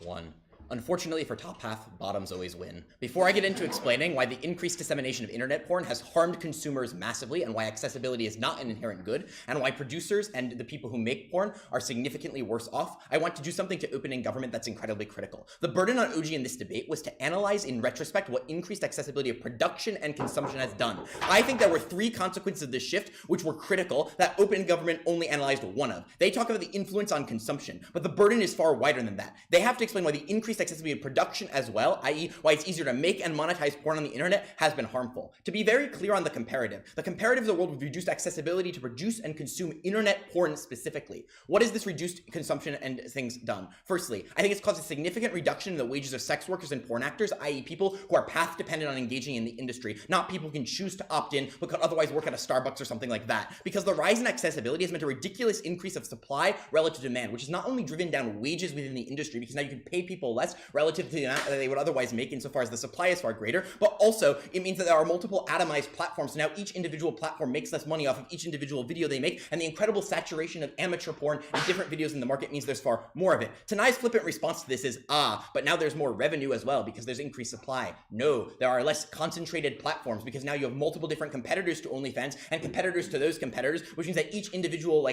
1. Unfortunately for top half, bottoms always win. Before I get into explaining why the increased dissemination of internet porn has harmed consumers massively and why accessibility is not an inherent good, and why producers and the people who make porn are significantly worse off, I want to do something to opening government that's incredibly critical. The burden on OG in this debate was to analyze in retrospect what increased accessibility of production and consumption has done. I think there were 3 consequences of this shift which were critical that open government only analyzed one of. They talk about the influence on consumption, but the burden is far wider than that. They have to explain why the increased accessibility of production as well, i.e. why it's easier to make and monetize porn on the internet, has been harmful. To be very clear on the comparative of the world with reduced accessibility to produce and consume internet porn specifically. What has this reduced consumption and things done? Firstly, I think it's caused a significant reduction in the wages of sex workers and porn actors, i.e. people who are path dependent on engaging in the industry, not people who can choose to opt in but could otherwise work at a Starbucks or something like that. Because the rise in accessibility has meant a ridiculous increase of supply relative to demand, which has not only driven down wages within the industry, because now you can pay people less relative to the amount that they would otherwise make insofar as the supply is far greater, but also it means that there are multiple atomized platforms. So now each individual platform makes less money off of each individual video they make, and the incredible saturation of amateur porn and different videos in the market means there's far more of it. Tanai's flippant response to this is, but now there's more revenue as well because there's increased supply. No, there are less concentrated platforms because now you have multiple different competitors to OnlyFans and competitors to those competitors, which means that each individual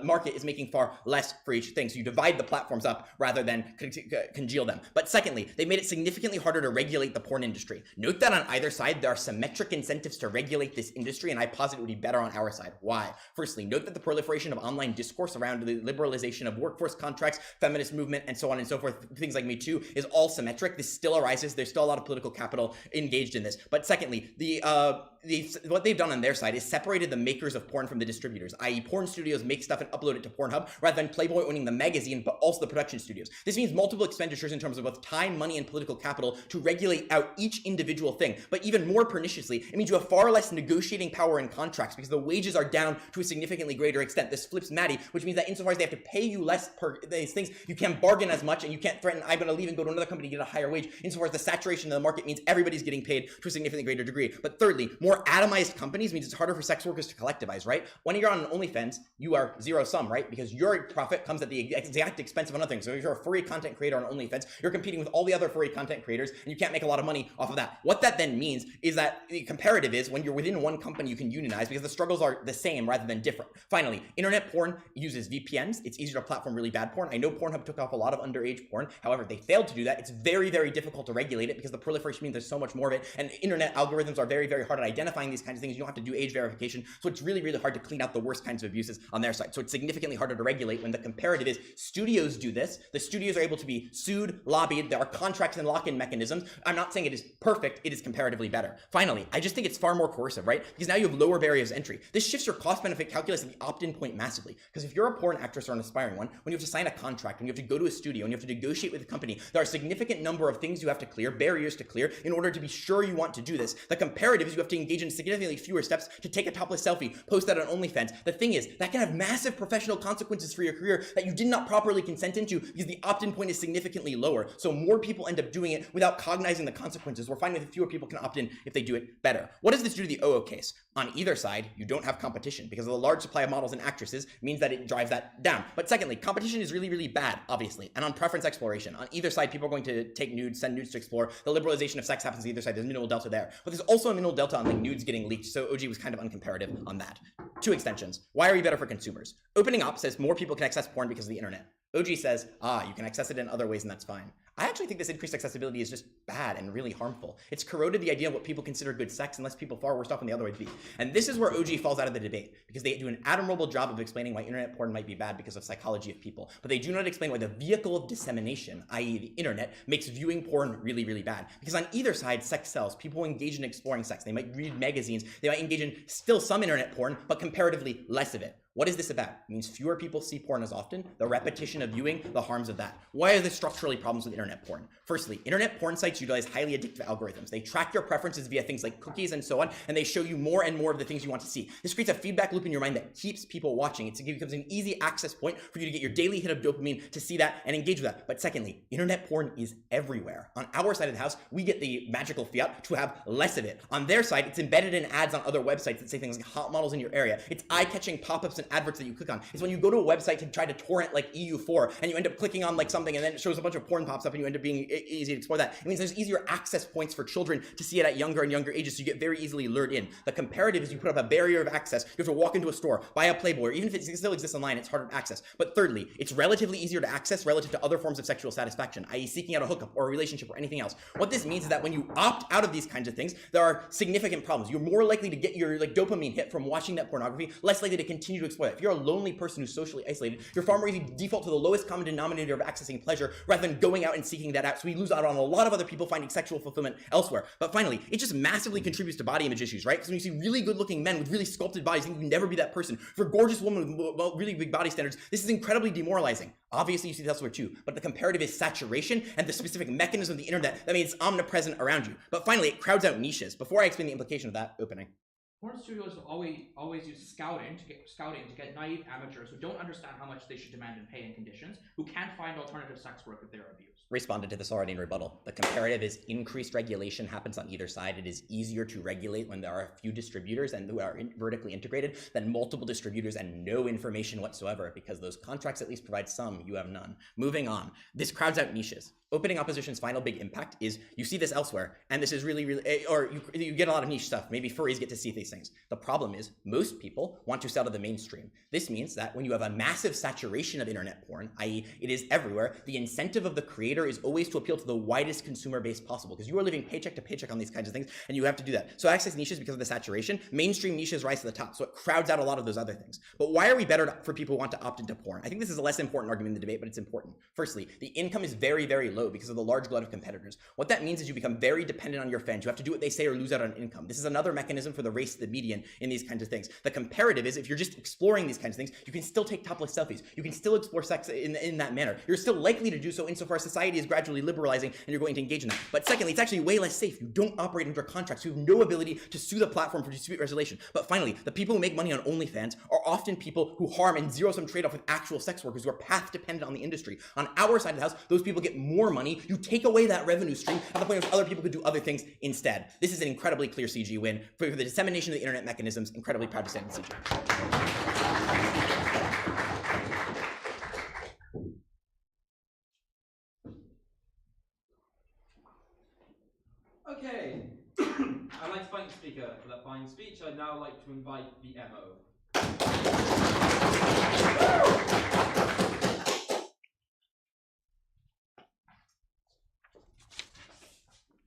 market is making far less for each thing. So you divide the platforms up rather than congeal them. But secondly, they made it significantly harder to regulate the porn industry. Note that on either side, there are symmetric incentives to regulate this industry, and I posit it would be better on our side. Why? Firstly, note that the proliferation of online discourse around the liberalization of workforce contracts, feminist movement, and so on and so forth, things like Me Too, is all symmetric. This still arises. There's still a lot of political capital engaged in this. But secondly, what they've done on their side is separated the makers of porn from the distributors, i.e. porn studios make stuff and upload it to Pornhub, rather than Playboy owning the magazine, but also the production studios. This means multiple expenditures in terms of both time, money, and political capital to regulate out each individual thing. But even more perniciously, it means you have far less negotiating power in contracts because the wages are down to a significantly greater extent. This flips Maddie, which means that insofar as they have to pay you less per these things, you can't bargain as much and you can't threaten, I'm going to leave and go to another company to get a higher wage. Insofar as the saturation of the market means everybody's getting paid to a significantly greater degree. But thirdly, more atomized companies means it's harder for sex workers to collectivize, right? When you're on an OnlyFans, you are zero sum, right? Because your profit comes at the exact expense of another thing. So if you're a furry content creator on OnlyFans, you're competing with all the other furry content creators and you can't make a lot of money off of that. What that then means is that the comparative is when you're within one company, you can unionize because the struggles are the same rather than different. Finally, internet porn uses VPNs. It's easier to platform really bad porn. I know Pornhub took off a lot of underage porn. However, they failed to do that. It's very, very difficult to regulate it because the proliferation means there's so much more of it. And internet algorithms are very, very hard at identifying these kinds of things. You don't have to do age verification. So it's really, really hard to clean out the worst kinds of abuses on their side. So it's significantly harder to regulate when the comparative is studios do this. The studios are able to be sued, lobbied. There are contracts and lock-in mechanisms. I'm not saying it is perfect. It is comparatively better. Finally, I just think it's far more coercive, right? Because now you have lower barriers of entry. This shifts your cost-benefit calculus at the opt-in point massively. Because if you're a porn actress or an aspiring one, when you have to sign a contract, when you have to go to a studio, and you have to negotiate with a company, there are a significant number of things you have to clear, barriers to clear, in order to be sure you want to do this. The comparative is you have to engage in significantly fewer steps to take a topless selfie, post that on OnlyFans. The thing is, that can have massive professional consequences for your career that you did not properly consent into because the opt-in point is significantly lower. So more people end up doing it without cognizing the consequences. We're finding that fewer people can opt in if they do it better. What does this do to the OO case? On either side, you don't have competition because of the large supply of models and actresses means that it drives that down. But secondly, competition is really, really bad, obviously. And on preference exploration, on either side, people are going to take nudes, send nudes to explore. The liberalization of sex happens on either side. There's a minimal delta there. But there's also a minimal delta on the nudes getting leaked. So OG was kind of uncomparative on that. Two extensions. Why are we better for consumers? Opening up says more people can access porn because of the internet. OG says, you can access it in other ways and that's fine. I actually think this increased accessibility is just bad and really harmful. It's corroded the idea of what people consider good sex and lets people far worse off than the other way to be. And this is where OG falls out of the debate because they do an admirable job of explaining why internet porn might be bad because of psychology of people. But they do not explain why the vehicle of dissemination, i.e. the internet, makes viewing porn really, really bad. Because on either side, sex sells. People engage in exploring sex. They might read magazines. They might engage in still some internet porn, but comparatively less of it. What is this about? It means fewer people see porn as often, the repetition of viewing, the harms of that. Why are there structurally problems with internet porn? Firstly, internet porn sites utilize highly addictive algorithms. They track your preferences via things like cookies and so on, and they show you more and more of the things you want to see. This creates a feedback loop in your mind that keeps people watching. It becomes an easy access point for you to get your daily hit of dopamine to see that and engage with that. But secondly, internet porn is everywhere. On our side of the house, we get the magical fiat to have less of it. On their side, it's embedded in ads on other websites that say things like hot models in your area. It's eye-catching pop-ups and adverts that you click on. It's when you go to a website to try to torrent like EU4 and you end up clicking on like something and then it shows a bunch of porn pops up and you end up being easy to explore that. It means there's easier access points for children to see it at younger and younger ages, so you get very easily lured in. The comparative is you put up a barrier of access. You have to walk into a store, buy a Playboy, or even if it still exists online, it's harder to access. But thirdly, it's relatively easier to access relative to other forms of sexual satisfaction, i.e. seeking out a hookup or a relationship or anything else. What this means is that when you opt out of these kinds of things, there are significant problems. You're more likely to get your like dopamine hit from watching that pornography, less likely to continue to explore it. If you're a lonely person who's socially isolated, you're far more easy to default to the lowest common denominator of accessing pleasure rather than going out and seeking that out. So we lose out on a lot of other people finding sexual fulfillment elsewhere. But finally, it just massively contributes to body image issues, right? Because when you see really good looking men with really sculpted bodies, you can never be that person. For a gorgeous woman with really big body standards, this is incredibly demoralizing. Obviously, you see this elsewhere too, but the comparative is saturation and the specific mechanism of the internet that means it's omnipresent around you. But finally, it crowds out niches. Before I explain the implication of that opening, porn studios have always use scouting to get naive amateurs who don't understand how much they should demand in pay and conditions, who can't find alternative sex work if they're abused. Responded to this already in rebuttal. The comparative is increased regulation happens on either side. It is easier to regulate when there are a few distributors and who are vertically integrated than multiple distributors and no information whatsoever, because those contracts at least provide some, you have none. Moving on. This crowds out niches. Opening opposition's final big impact is you see this elsewhere, and this is really, or you get a lot of niche stuff. Maybe furries get to see these things. The problem is most people want to sell to the mainstream. This means that when you have a massive saturation of internet porn, i.e. it is everywhere, the incentive of the creator is always to appeal to the widest consumer base possible, because you are living paycheck to paycheck on these kinds of things, and you have to do that. So access niches because of the saturation, mainstream niches rise to the top, so it crowds out a lot of those other things. But why are we better for people who want to opt into porn? I think this is a less important argument in the debate, but it's important. Firstly, the income is very, very low because of the large glut of competitors. What that means is you become very dependent on your fans. You have to do what they say or lose out on income. This is another mechanism for the race to the median in these kinds of things. The comparative is if you're just exploring these kinds of things, you can still take topless selfies. You can still explore sex in that manner. You're still likely to do so insofar as society is gradually liberalizing and you're going to engage in that. But secondly, it's actually way less safe. You don't operate under contracts. You have no ability to sue the platform for dispute resolution. But finally, the people who make money on OnlyFans are often people who harm and zero-sum trade-off with actual sex workers who are path dependent on the industry. On our side of the house, those people get more money. You take away that revenue stream at the point where other people could do other things instead. This is an incredibly clear CG win. For the dissemination of the internet mechanisms, incredibly proud to stand in CG. Okay. I'd like to thank the speaker for that fine speech. I'd now like to invite the MO.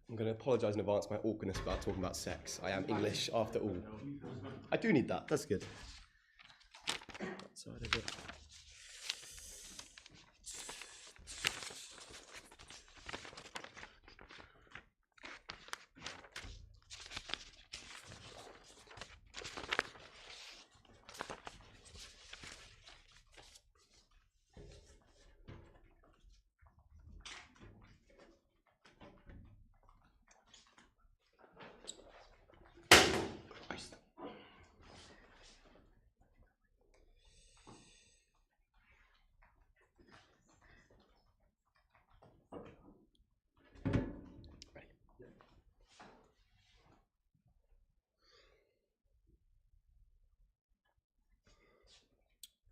I'm going to apologise in advance for my awkwardness about talking about sex. I am English after all. I do need that. That's good. That side of it.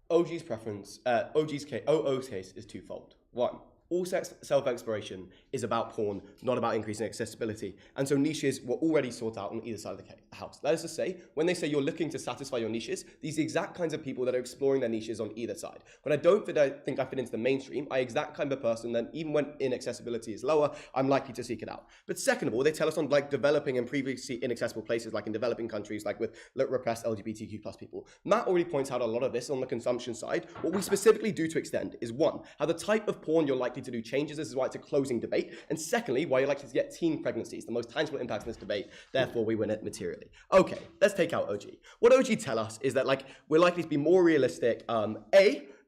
OO's case is twofold. One, all sex self-exploration is about porn, not about increasing accessibility. And so niches were already sought out on either side of the house. That is to say, when they say you're looking to satisfy your niches, these are the exact kinds of people that are exploring their niches on either side. When I don't think I fit into the mainstream, I'm exact kind of person that even when inaccessibility is lower, I'm likely to seek it out. But second of all, they tell us on like developing and previously inaccessible places, like in developing countries, like with repressed LGBTQ+ people. Matt already points out a lot of this on the consumption side. What we specifically do to extend is one, how the type of porn you're likely to do changes. This is why it's a closing debate. And secondly, why you're likely to get teen pregnancies, the most tangible impact in this debate. Therefore, we win it materially. Okay, let's take out OG. What OG tell us is that like we're likely to be more realistic.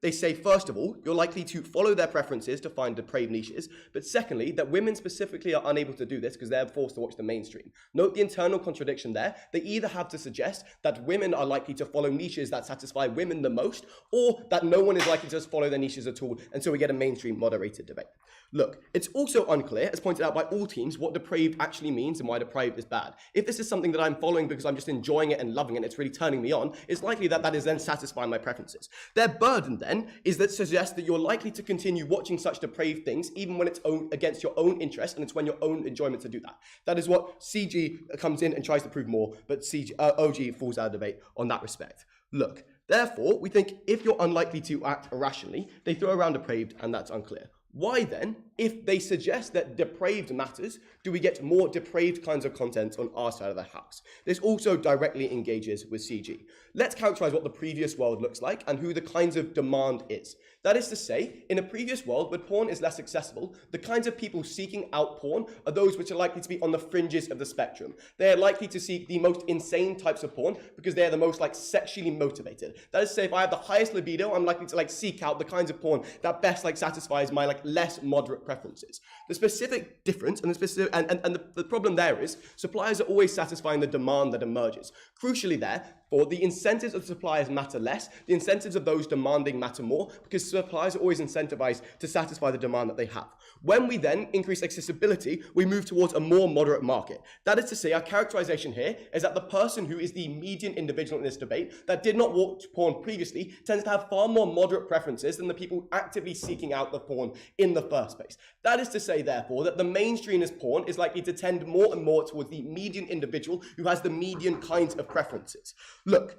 They say, first of all, you're likely to follow their preferences to find depraved niches, but secondly, that women specifically are unable to do this because they're forced to watch the mainstream. Note the internal contradiction there. They either have to suggest that women are likely to follow niches that satisfy women the most, or that no one is likely to just follow their niches at all, and so we get a mainstream moderated debate. Look, it's also unclear, as pointed out by all teams, what depraved actually means and why depraved is bad. If this is something that I'm following because I'm just enjoying it and loving it, and it's really turning me on, it's likely that that is then satisfying my preferences. Their burden then is that suggests that you're likely to continue watching such depraved things even when it's against your own interest and it's when your own enjoyment to do that. That is what CG comes in and tries to prove more, but OG falls out of debate on that respect. Look, therefore, we think if you're unlikely to act irrationally, they throw around depraved and that's unclear. Why then, if they suggest that depraved matters, do we get more depraved kinds of content on our side of the house? This also directly engages with CG. Let's characterize what the previous world looks like and who the kinds of demand is. That is to say, in a previous world where porn is less accessible, the kinds of people seeking out porn are those which are likely to be on the fringes of the spectrum. They are likely to seek the most insane types of porn because they are the most like sexually motivated. That is to say, if I have the highest libido, I'm likely to like seek out the kinds of porn that best like satisfies my like less moderate preferences. The specific difference and the problem there is suppliers are always satisfying the demand that emerges. Crucially therefore, the incentives of suppliers matter less, the incentives of those demanding matter more, because suppliers are always incentivized to satisfy the demand that they have. When we then increase accessibility, we move towards a more moderate market. That is to say, our characterization here is that the person who is the median individual in this debate that did not watch porn previously tends to have far more moderate preferences than the people actively seeking out the porn in the first place. That is to say, therefore, that the mainstreamist porn is likely to tend more and more towards the median individual who has the median kinds of preferences. Look,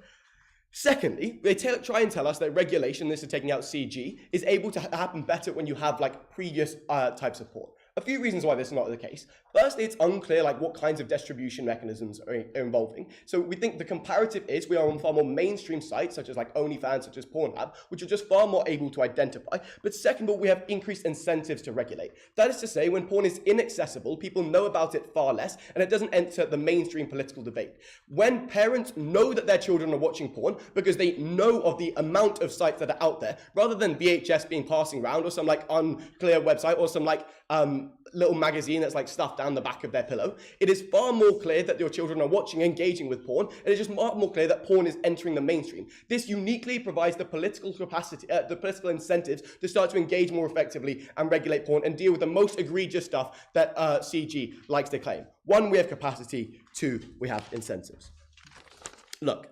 secondly, they try and tell us that regulation, this is taking out CG, is able to happen better when you have like previous types of porn. A few reasons why this is not the case. Firstly, it's unclear like what kinds of distribution mechanisms are involving. So we think the comparative is we are on far more mainstream sites, such as like OnlyFans, such as Pornhub, which are just far more able to identify. But second of all, we have increased incentives to regulate. That is to say, when porn is inaccessible, people know about it far less, and it doesn't enter the mainstream political debate. When parents know that their children are watching porn because they know of the amount of sites that are out there, rather than VHS being passing around or some like unclear website or some like little magazine that's like stuffed down the back of their pillow, it is far more clear that your children are watching, engaging with porn, and it's just far more clear that porn is entering the mainstream. This uniquely provides the political capacity, the political incentives to start to engage more effectively and regulate porn and deal with the most egregious stuff that CG likes to claim. One, we have capacity. Two, we have incentives. Look,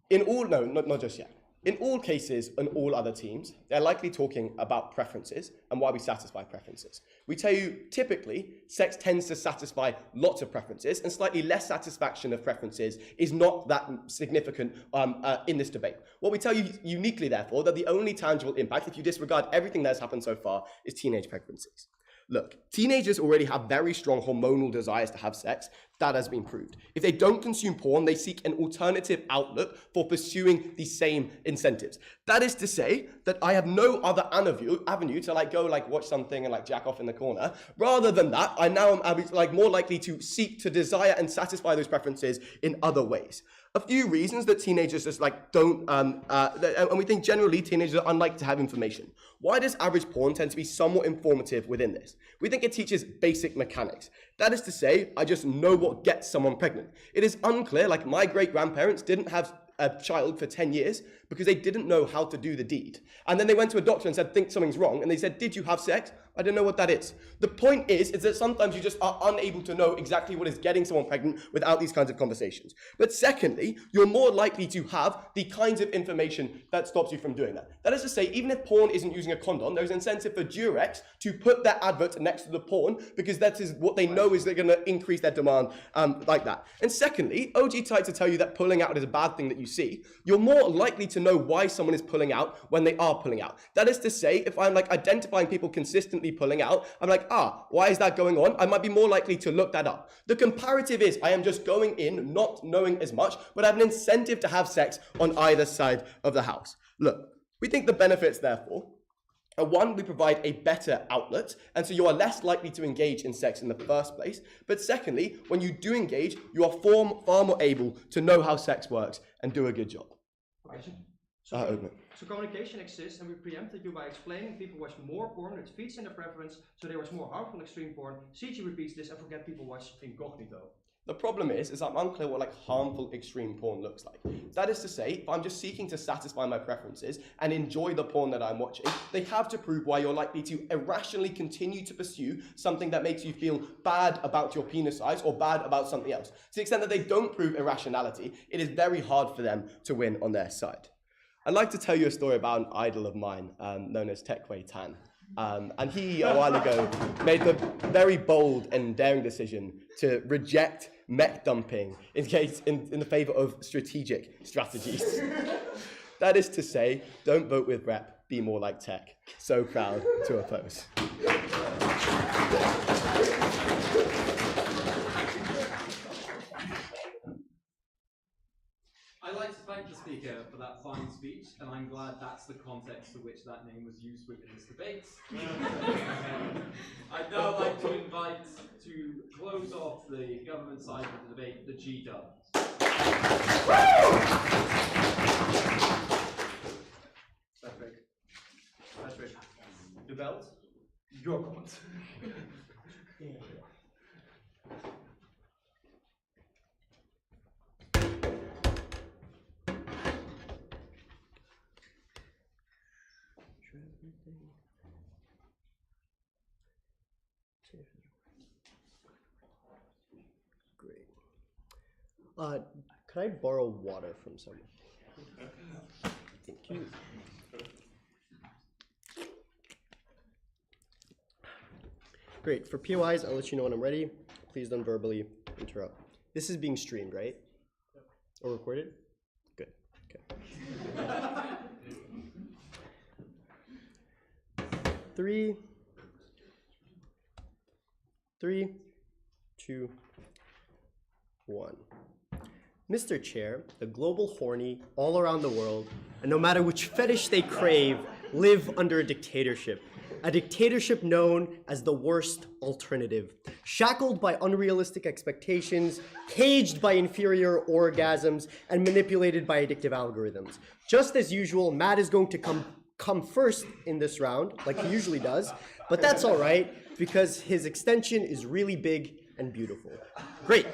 in all, no, not just yet. In all cases and all other teams, they're likely talking about preferences and why we satisfy preferences. We tell you, typically, sex tends to satisfy lots of preferences, and slightly less satisfaction of preferences is not that significant in this debate. What we tell you uniquely, therefore, that the only tangible impact, if you disregard everything that's happened so far, is teenage preferences. Look, teenagers already have very strong hormonal desires to have sex. That has been proved. If they don't consume porn, they seek an alternative outlet for pursuing the same incentives. That is to say that I have no other avenue to like go like watch something and like jack off in the corner. Rather than that, I now am like more likely to seek to desire and satisfy those preferences in other ways. A few reasons that teenagers just like don't, and we think generally teenagers are unlikely to have information. Why does average porn tend to be somewhat informative within this? We think it teaches basic mechanics. That is to say, I just know what gets someone pregnant. It is unclear, like my great-grandparents didn't have a child for 10 years because they didn't know how to do the deed. And then they went to a doctor and said, think something's wrong. And they said, did you have sex? I don't know what that is. The point is that sometimes you just are unable to know exactly what is getting someone pregnant without these kinds of conversations. But secondly, you're more likely to have the kinds of information that stops you from doing that. That is to say, even if porn isn't using a condom, there's an incentive for Durex to put their advert next to the porn because that is what they know is they're going to increase their demand like that. And secondly, OG tried to tell you that pulling out is a bad thing that you see. You're more likely to know why someone is pulling out when they are pulling out. That is to say, if I'm like identifying people consistently pulling out, I'm like, why is that going on? I might be more likely to look that up. The comparative is I am just going in, not knowing as much, but I have an incentive to have sex on either side of the house. Look, we think the benefits, therefore, are one, we provide a better outlet, and so you are less likely to engage in sex in the first place. But secondly, when you do engage, you are far more able to know how sex works and do a good job. So communication exists, and we preempted you by explaining people watch more porn which feeds in their preference, so they watch more harmful extreme porn. CG repeats this and forget people watch incognito. The problem is I'm unclear what like harmful extreme porn looks like. That is to say, if I'm just seeking to satisfy my preferences and enjoy the porn that I'm watching, they have to prove why you're likely to irrationally continue to pursue something that makes you feel bad about your penis size or bad about something else. To the extent that they don't prove irrationality, it is very hard for them to win on their side. I'd like to tell you a story about an idol of mine known as Tekwe Tan. And he, a while ago, made the very bold and daring decision to reject mech dumping in the favor of strategic strategies. That is to say, don't vote with rep, be more like tech. So proud to oppose. I'd like to thank the speaker for that fine speech, and I'm glad that's the context to which that name was used within this debate. I'd now like to invite to close off the government side of the debate, the G-Dub. Patrick, the belt, your comment. Great. Could I borrow water from someone? Thank you. Great. For POIs, I'll let you know when I'm ready. Please don't verbally interrupt. This is being streamed, right? Or recorded? Good. Okay. 3, 3, 2, 1. Mr. Chair, the global horny all around the world, and no matter which fetish they crave, live under a dictatorship. A dictatorship known as the worst alternative. Shackled by unrealistic expectations, caged by inferior orgasms, and manipulated by addictive algorithms. Just as usual, Matt is going to come first in this round, like he usually does, but that's all right, because his extension is really big and beautiful. Great.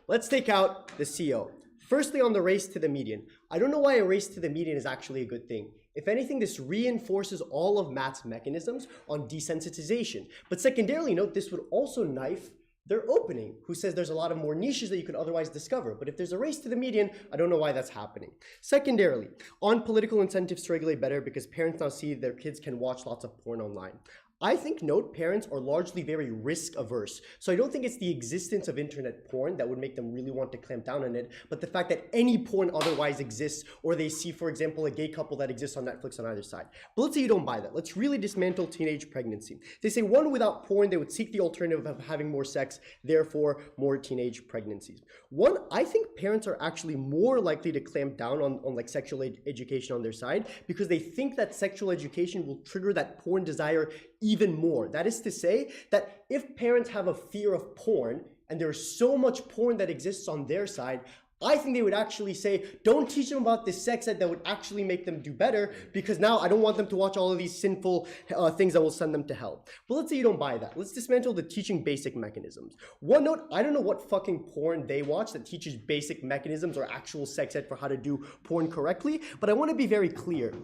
Let's take out the CO. Firstly, on the race to the median. I don't know why a race to the median is actually a good thing. If anything, this reinforces all of Matt's mechanisms on desensitization. But secondarily, note this would also knife their opening, who says there's a lot of more niches that you could otherwise discover. But if there's a race to the median, I don't know why that's happening. Secondarily, on political incentives to regulate better because parents now see their kids can watch lots of porn online. I think, note, parents are largely very risk averse. So I don't think it's the existence of internet porn that would make them really want to clamp down on it, but the fact that any porn otherwise exists, or they see, for example, a gay couple that exists on Netflix on either side. But let's say you don't buy that. Let's really dismantle teenage pregnancy. They say one, without porn, they would seek the alternative of having more sex, therefore more teenage pregnancies. One, I think parents are actually more likely to clamp down on like sexual education on their side because they think that sexual education will trigger that porn desire even more. That is to say that if parents have a fear of porn and there's so much porn that exists on their side, I think they would actually say, don't teach them about this sex ed that would actually make them do better because now I don't want them to watch all of these sinful things that will send them to hell. But let's say you don't buy that. Let's dismantle the teaching basic mechanisms. One note, I don't know what fucking porn they watch that teaches basic mechanisms or actual sex ed for how to do porn correctly, but I want to be very clear.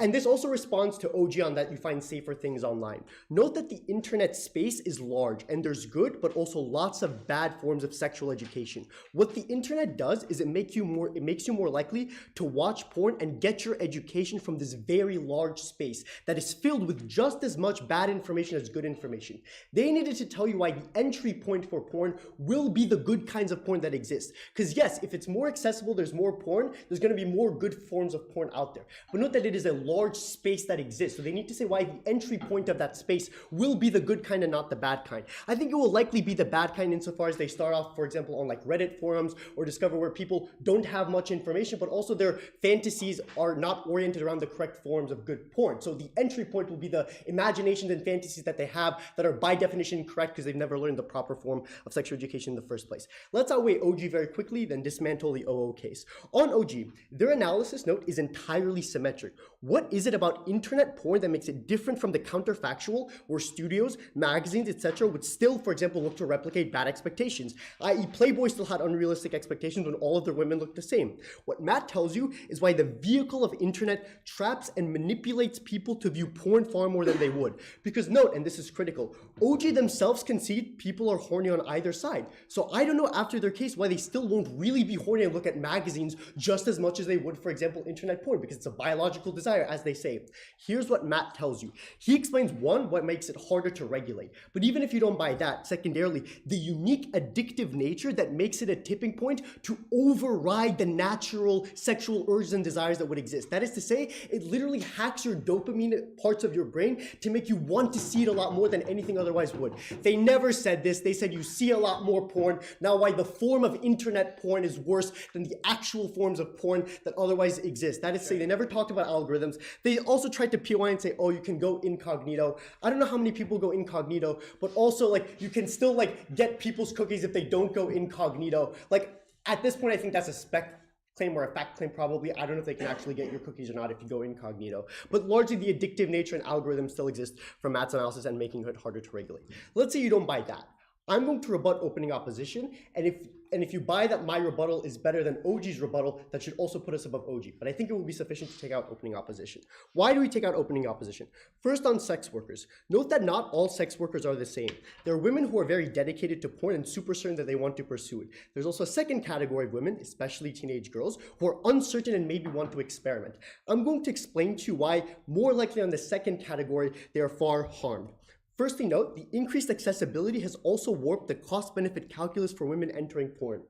And this also responds to OG on that you find safer things online. Note that the internet space is large and there's good, but also lots of bad forms of sexual education. What the internet does is it makes you more likely to watch porn and get your education from this very large space that is filled with just as much bad information as good information. They needed to tell you why the entry point for porn will be the good kinds of porn that exist. Because yes, if it's more accessible, there's more porn, there's going to be more good forms of porn out there. But note that it is a large space that exists. So they need to say why the entry point of that space will be the good kind and not the bad kind. I think it will likely be the bad kind insofar as they start off, for example, on like Reddit forums or discover where people don't have much information, but also their fantasies are not oriented around the correct forms of good porn. So the entry point will be the imaginations and fantasies that they have that are by definition correct because they've never learned the proper form of sexual education in the first place. Let's outweigh OG very quickly, then dismantle the OO case. On OG, their analysis, note, is entirely symmetric. What is it about internet porn that makes it different from the counterfactual where studios, magazines, etc. would still, for example, look to replicate bad expectations, i.e. Playboy still had unrealistic expectations when all of their women looked the same. What Matt tells you is why the vehicle of internet traps and manipulates people to view porn far more than they would. Because note, and this is critical, OG themselves concede people are horny on either side. So I don't know after their case why they still won't really be horny and look at magazines just as much as they would, for example, internet porn, because it's a biological desire, as they say. Here's what Matt tells you. He explains, one, what makes it harder to regulate. But even if you don't buy that, secondarily, the unique addictive nature that makes it a tipping point to override the natural sexual urges and desires that would exist. That is to say, it literally hacks your dopamine parts of your brain to make you want to see it a lot more than anything otherwise would. They never said this. They said you see a lot more porn. Now why the form of internet porn is worse than the actual forms of porn that otherwise exist. That is to say, they never talked about algorithms. They also tried to POI and say, oh, you can go incognito. I don't know how many people go incognito, but also like you can still like get people's cookies if they don't go incognito. Like at this point, I think that's a spec claim or a fact claim probably. I don't know if they can actually get your cookies or not if you go incognito. But largely the addictive nature and algorithms still exist from Matt's analysis and making it harder to regulate. Let's say you don't buy that. I'm going to rebut opening opposition, and if you buy that my rebuttal is better than OG's rebuttal, that should also put us above OG. But I think it will be sufficient to take out opening opposition. Why do we take out opening opposition? First, on sex workers. Note that not all sex workers are the same. There are women who are very dedicated to porn and super certain that they want to pursue it. There's also a second category of women, especially teenage girls, who are uncertain and maybe want to experiment. I'm going to explain to you why, more likely on the second category, they are far harmed. Firstly, note, the increased accessibility has also warped the cost-benefit calculus for women entering porn.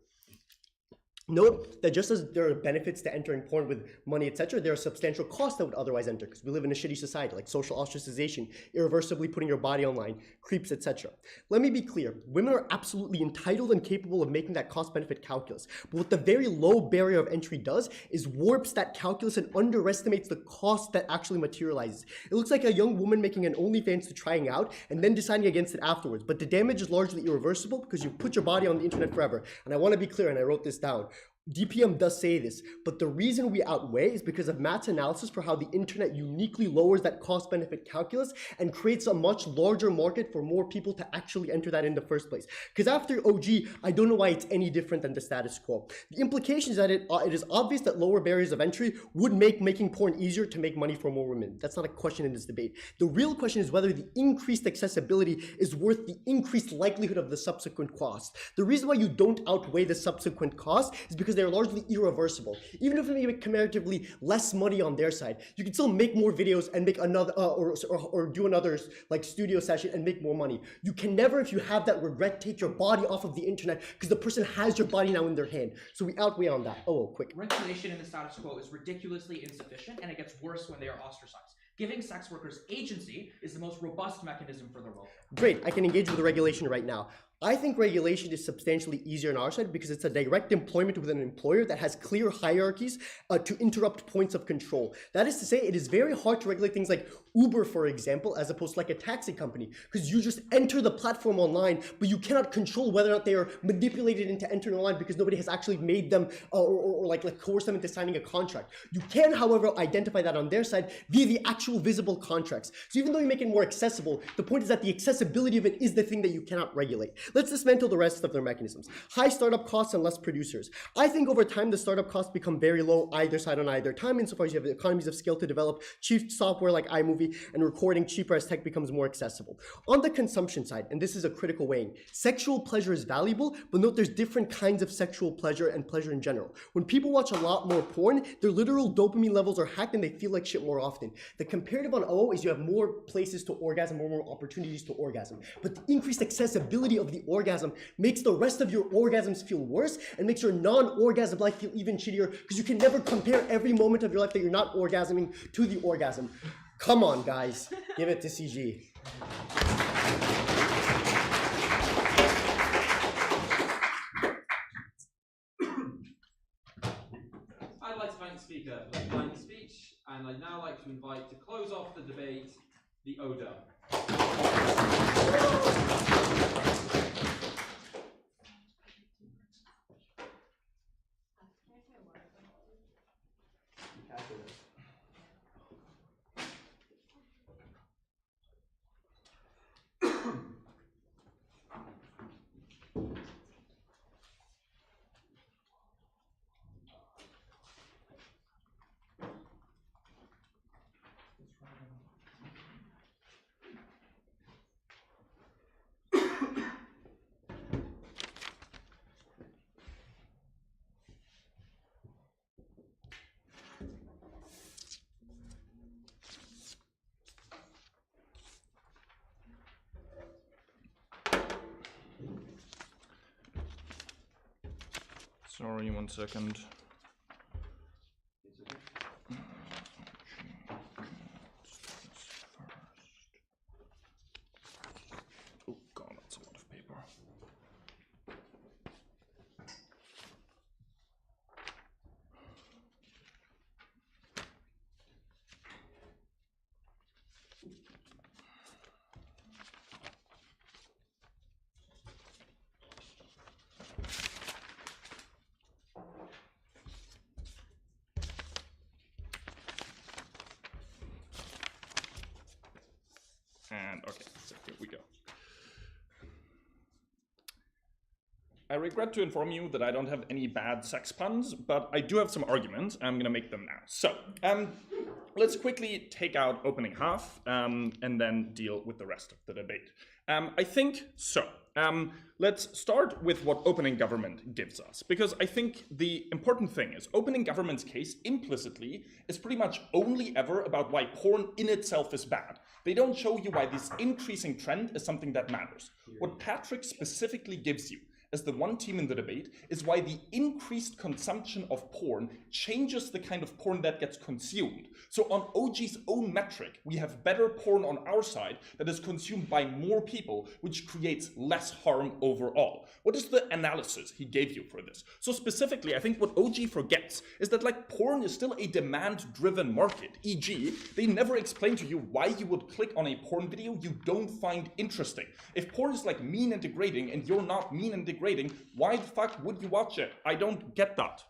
Note that just as there are benefits to entering porn with money, etc., there are substantial costs that would otherwise enter, because we live in a shitty society, like social ostracization, irreversibly putting your body online, creeps, etc. Let me be clear. Women are absolutely entitled and capable of making that cost-benefit calculus. But what the very low barrier of entry does is warps that calculus and underestimates the cost that actually materializes. It looks like a young woman making an OnlyFans to trying out and then deciding against it afterwards. But the damage is largely irreversible because you put your body on the internet forever. And I want to be clear, and I wrote this down. DPM does say this, but the reason we outweigh is because of Matt's analysis for how the internet uniquely lowers that cost-benefit calculus and creates a much larger market for more people to actually enter that in the first place. Because after OG, I don't know why it's any different than the status quo. The implication is that it is obvious that lower barriers of entry would make making porn easier to make money for more women. That's not a question in this debate. The real question is whether the increased accessibility is worth the increased likelihood of the subsequent cost. The reason why you don't outweigh the subsequent cost is because they're largely irreversible. Even if they make comparatively less money on their side, you can still make more videos and make another or do another like studio session and make more money. You can never, if you have that regret, take your body off of the internet because the person has your body now in their hand. So we outweigh on that. Oh, quick. Regulation in the status quo is ridiculously insufficient, and it gets worse when they are ostracized. Giving sex workers agency is the most robust mechanism for their welfare. Great, I can engage with the regulation right now. I think regulation is substantially easier on our side because it's a direct employment with an employer that has clear hierarchies to interrupt points of control. That is to say, it is very hard to regulate things like Uber, for example, as opposed to like a taxi company, because you just enter the platform online, but you cannot control whether or not they are manipulated into entering online because nobody has actually made them or coerced them into signing a contract. You can, however, identify that on their side via the actual visible contracts. So even though you make it more accessible, the point is that the accessibility of it is the thing that you cannot regulate. Let's dismantle the rest of their mechanisms. High startup costs and less producers. I think over time the startup costs become very low either side on either time, insofar as you have economies of scale to develop cheap software like iMovie and recording cheaper as tech becomes more accessible. On the consumption side, and this is a critical weighing, sexual pleasure is valuable, but note there's different kinds of sexual pleasure and pleasure in general. When people watch a lot more porn, their literal dopamine levels are hacked and they feel like shit more often. The comparative on OO is you have more places to orgasm, more opportunities to orgasm. But the increased accessibility of the orgasm makes the rest of your orgasms feel worse and makes your non-orgasm life feel even shittier because you can never compare every moment of your life that you're not orgasming to the orgasm. Come on, guys. Give it to CG. I'd like to thank the speaker for the kind speech, and I'd now like to invite to close off the debate, the ODA. Sorry, 1 second. Oh god, that's a lot of paper. And okay, so here we go. I regret to inform you that I don't have any bad sex puns, but I do have some arguments. I'm gonna make them now. So, let's quickly take out opening half and then deal with the rest of the debate. I think so. Let's start with what opening government gives us, because I think the important thing is opening government's case implicitly is pretty much only ever about why porn in itself is bad. They don't show you why this increasing trend is something that matters. What Patrick specifically gives you, as the one team in the debate is why the increased consumption of porn changes the kind of porn that gets consumed. So on OG's own metric, we have better porn on our side that is consumed by more people, which creates less harm overall. What is the analysis he gave you for this? So specifically, I think what OG forgets is that like porn is still a demand-driven market, e.g., they never explain to you why you would click on a porn video you don't find interesting. If porn is like mean and degrading and you're not mean and degrading, why the fuck would you watch it? I don't get that.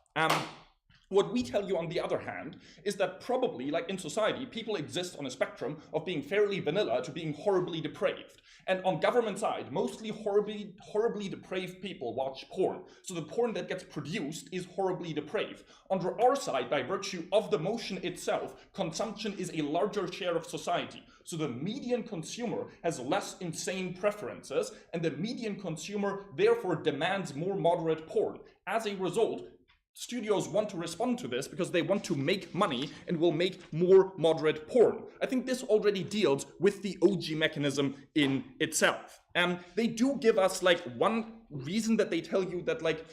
What we tell you, on the other hand, is that probably, like in society, people exist on a spectrum of being fairly vanilla to being horribly depraved. And on government side, mostly horribly depraved people watch porn. So the porn that gets produced is horribly depraved. Under our side, by virtue of the motion itself, consumption is a larger share of society. So the median consumer has less insane preferences, and the median consumer therefore demands more moderate porn. As a result, studios want to respond to this because they want to make money and will make more moderate porn. I think this already deals with the OG mechanism in itself. They do give us like one reason that they tell you that like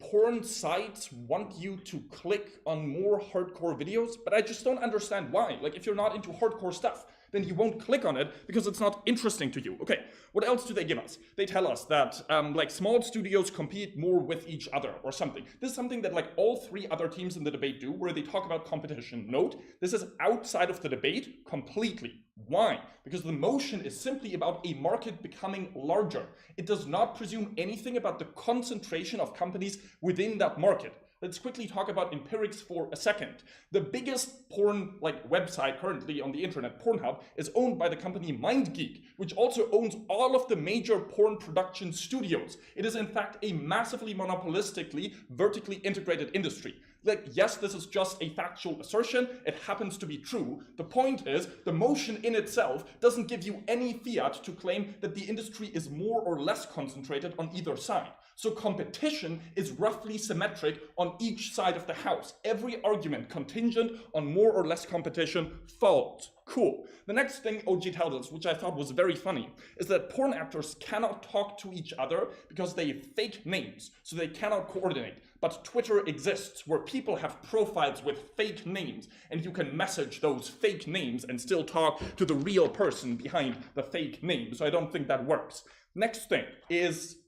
porn sites want you to click on more hardcore videos, but I just don't understand why. Like if you're not into hardcore stuff, then you won't click on it because it's not interesting to you. Okay, what else do they give us? They tell us that like small studios compete more with each other or something. This is something that like all three other teams in the debate do, where they talk about competition. Note, this is outside of the debate completely. Why? Because the motion is simply about a market becoming larger. It does not presume anything about the concentration of companies within that market. Let's quickly talk about empirics for a second. The biggest porn website currently on the internet, Pornhub, is owned by the company MindGeek, which also owns all of the major porn production studios. It is in fact a massively monopolistically vertically integrated industry. Like, yes, this is just a factual assertion. It happens to be true. The point is, the motion in itself doesn't give you any fiat to claim that the industry is more or less concentrated on either side. So competition is roughly symmetric on each side of the house. Every argument contingent on more or less competition falls. Cool. The next thing OG tells us, which I thought was very funny, is that porn actors cannot talk to each other because they have fake names, so they cannot coordinate. But Twitter exists where people have profiles with fake names, and you can message those fake names and still talk to the real person behind the fake name. So I don't think that works. Next thing is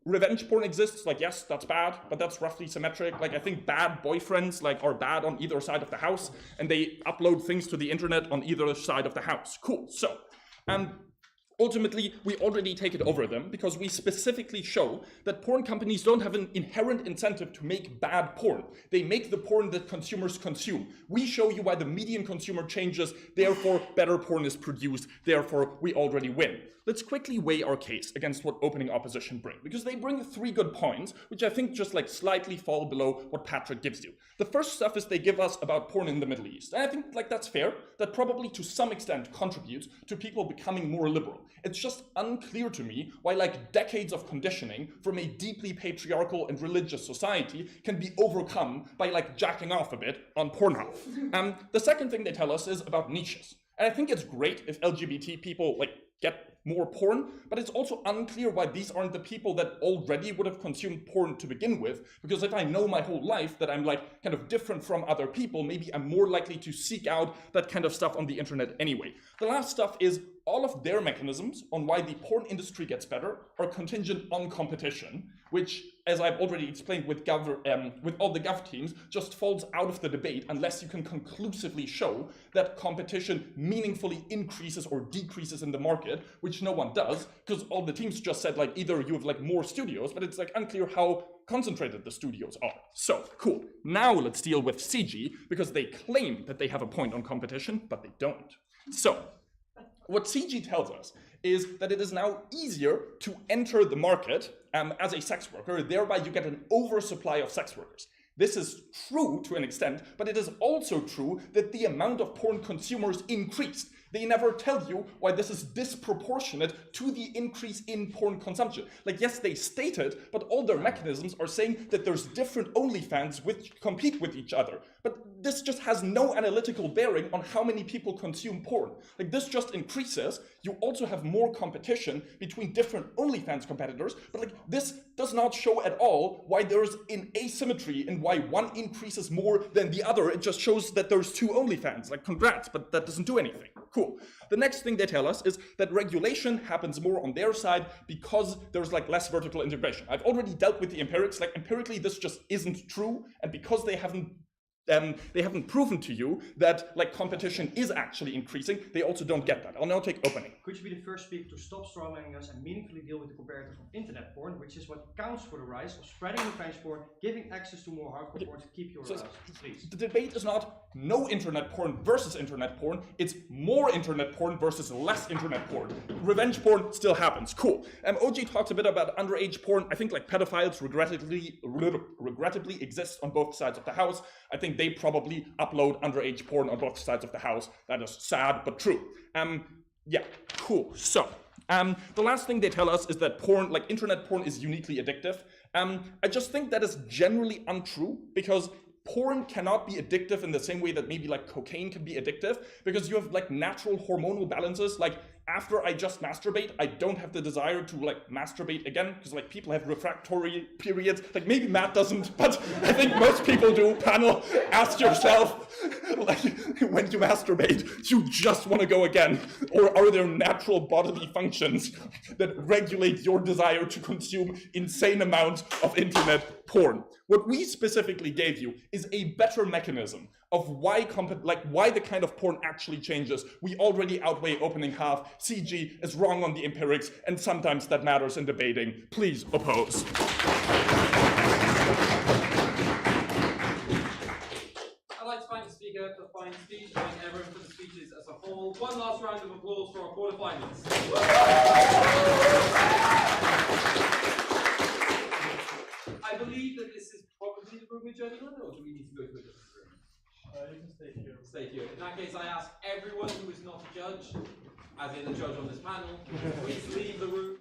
revenge porn exists. Like, yes, that's bad, but that's roughly symmetric. Like, I think bad boyfriends are bad on either side of the house, and they upload things to the internet on either side of the house. Cool. So, ultimately, we already take it over them because we specifically show that porn companies don't have an inherent incentive to make bad porn. They make the porn that consumers consume. We show you why the median consumer changes, therefore better porn is produced, therefore we already win. Let's quickly weigh our case against what opening opposition bring, because they bring 3 good points, which I think just slightly fall below what Patrick gives you. The first stuff is they give us about porn in the Middle East. And I think that's fair. That probably to some extent contributes to people becoming more liberal. It's just unclear to me why decades of conditioning from a deeply patriarchal and religious society can be overcome by jacking off a bit on Pornhub. The second thing they tell us is about niches. And I think it's great if LGBT people get more porn, but it's also unclear why these aren't the people that already would have consumed porn to begin with, because if I know my whole life that I'm kind of different from other people, maybe I'm more likely to seek out that kind of stuff on the internet anyway. The last stuff is all of their mechanisms on why the porn industry gets better are contingent on competition, which, as I've already explained with all the gov teams, just falls out of the debate unless you can conclusively show that competition meaningfully increases or decreases in the market, which no one does, because all the teams just said either you have more studios, but it's unclear how concentrated the studios are. So, cool. Now let's deal with CG, because they claim that they have a point on competition, but they don't. So, what CG tells us is that it is now easier to enter the market as a sex worker, thereby you get an oversupply of sex workers. This is true to an extent, but it is also true that the amount of porn consumers increased. they never tell you why this is disproportionate to the increase in porn consumption. Like, yes, they state it, but all their mechanisms are saying that there's different OnlyFans which compete with each other. But this just has no analytical bearing on how many people consume porn. Like, this just increases. You also have more competition between different OnlyFans competitors, but like, this does not show at all why there's an asymmetry in why one increases more than the other. It just shows that there's two OnlyFans. Like, congrats, but that doesn't do anything. Cool. The next thing they tell us is that regulation happens more on their side because there's like less vertical integration. I've already dealt with the empirics. Like, empirically, this just isn't true, and because they haven't proven to you that like competition is actually increasing, they also don't get that. I'll now take opening. Could you be the first speaker to stop strawmanning us and meaningfully deal with the comparative of internet porn, which is what counts for the rise of spreading revenge porn, giving access to more hardcore porn to keep your rise, please? The debate is not no internet porn versus internet porn, it's more internet porn versus less internet porn. Revenge porn still happens, cool. OG talks a bit about underage porn. I think like pedophiles regrettably exist on both sides of the house. I think they probably upload underage porn on both sides of the house. That is sad, but true. Yeah, cool. So, the last thing they tell us is that porn, like internet porn, is uniquely addictive. I just think that is generally untrue, because porn cannot be addictive in the same way that maybe like cocaine can be addictive, because you have like natural hormonal balances. Like, after I just masturbate, I don't have the desire to like masturbate again, because like people have refractory periods. Like, maybe Matt doesn't, but I think most people do. Panel, ask yourself, like, when you masturbate, you just want to go again, or are there natural bodily functions that regulate your desire to consume insane amounts of internet porn? What we specifically gave you is a better mechanism of why the kind of porn actually changes. We already outweigh opening half. CG is wrong on the empirics, and sometimes that matters in debating. Please oppose. I'd like to thank the speaker for the fine speech, thank everyone for the speeches as a whole. One last round of applause for our quarterfinals. I believe that this is probably the room we're joining on, or do we need to go to a different room? You can stay here. Stay here. In that case, I ask everyone who is not a judge, as in a judge on this panel, please leave the room.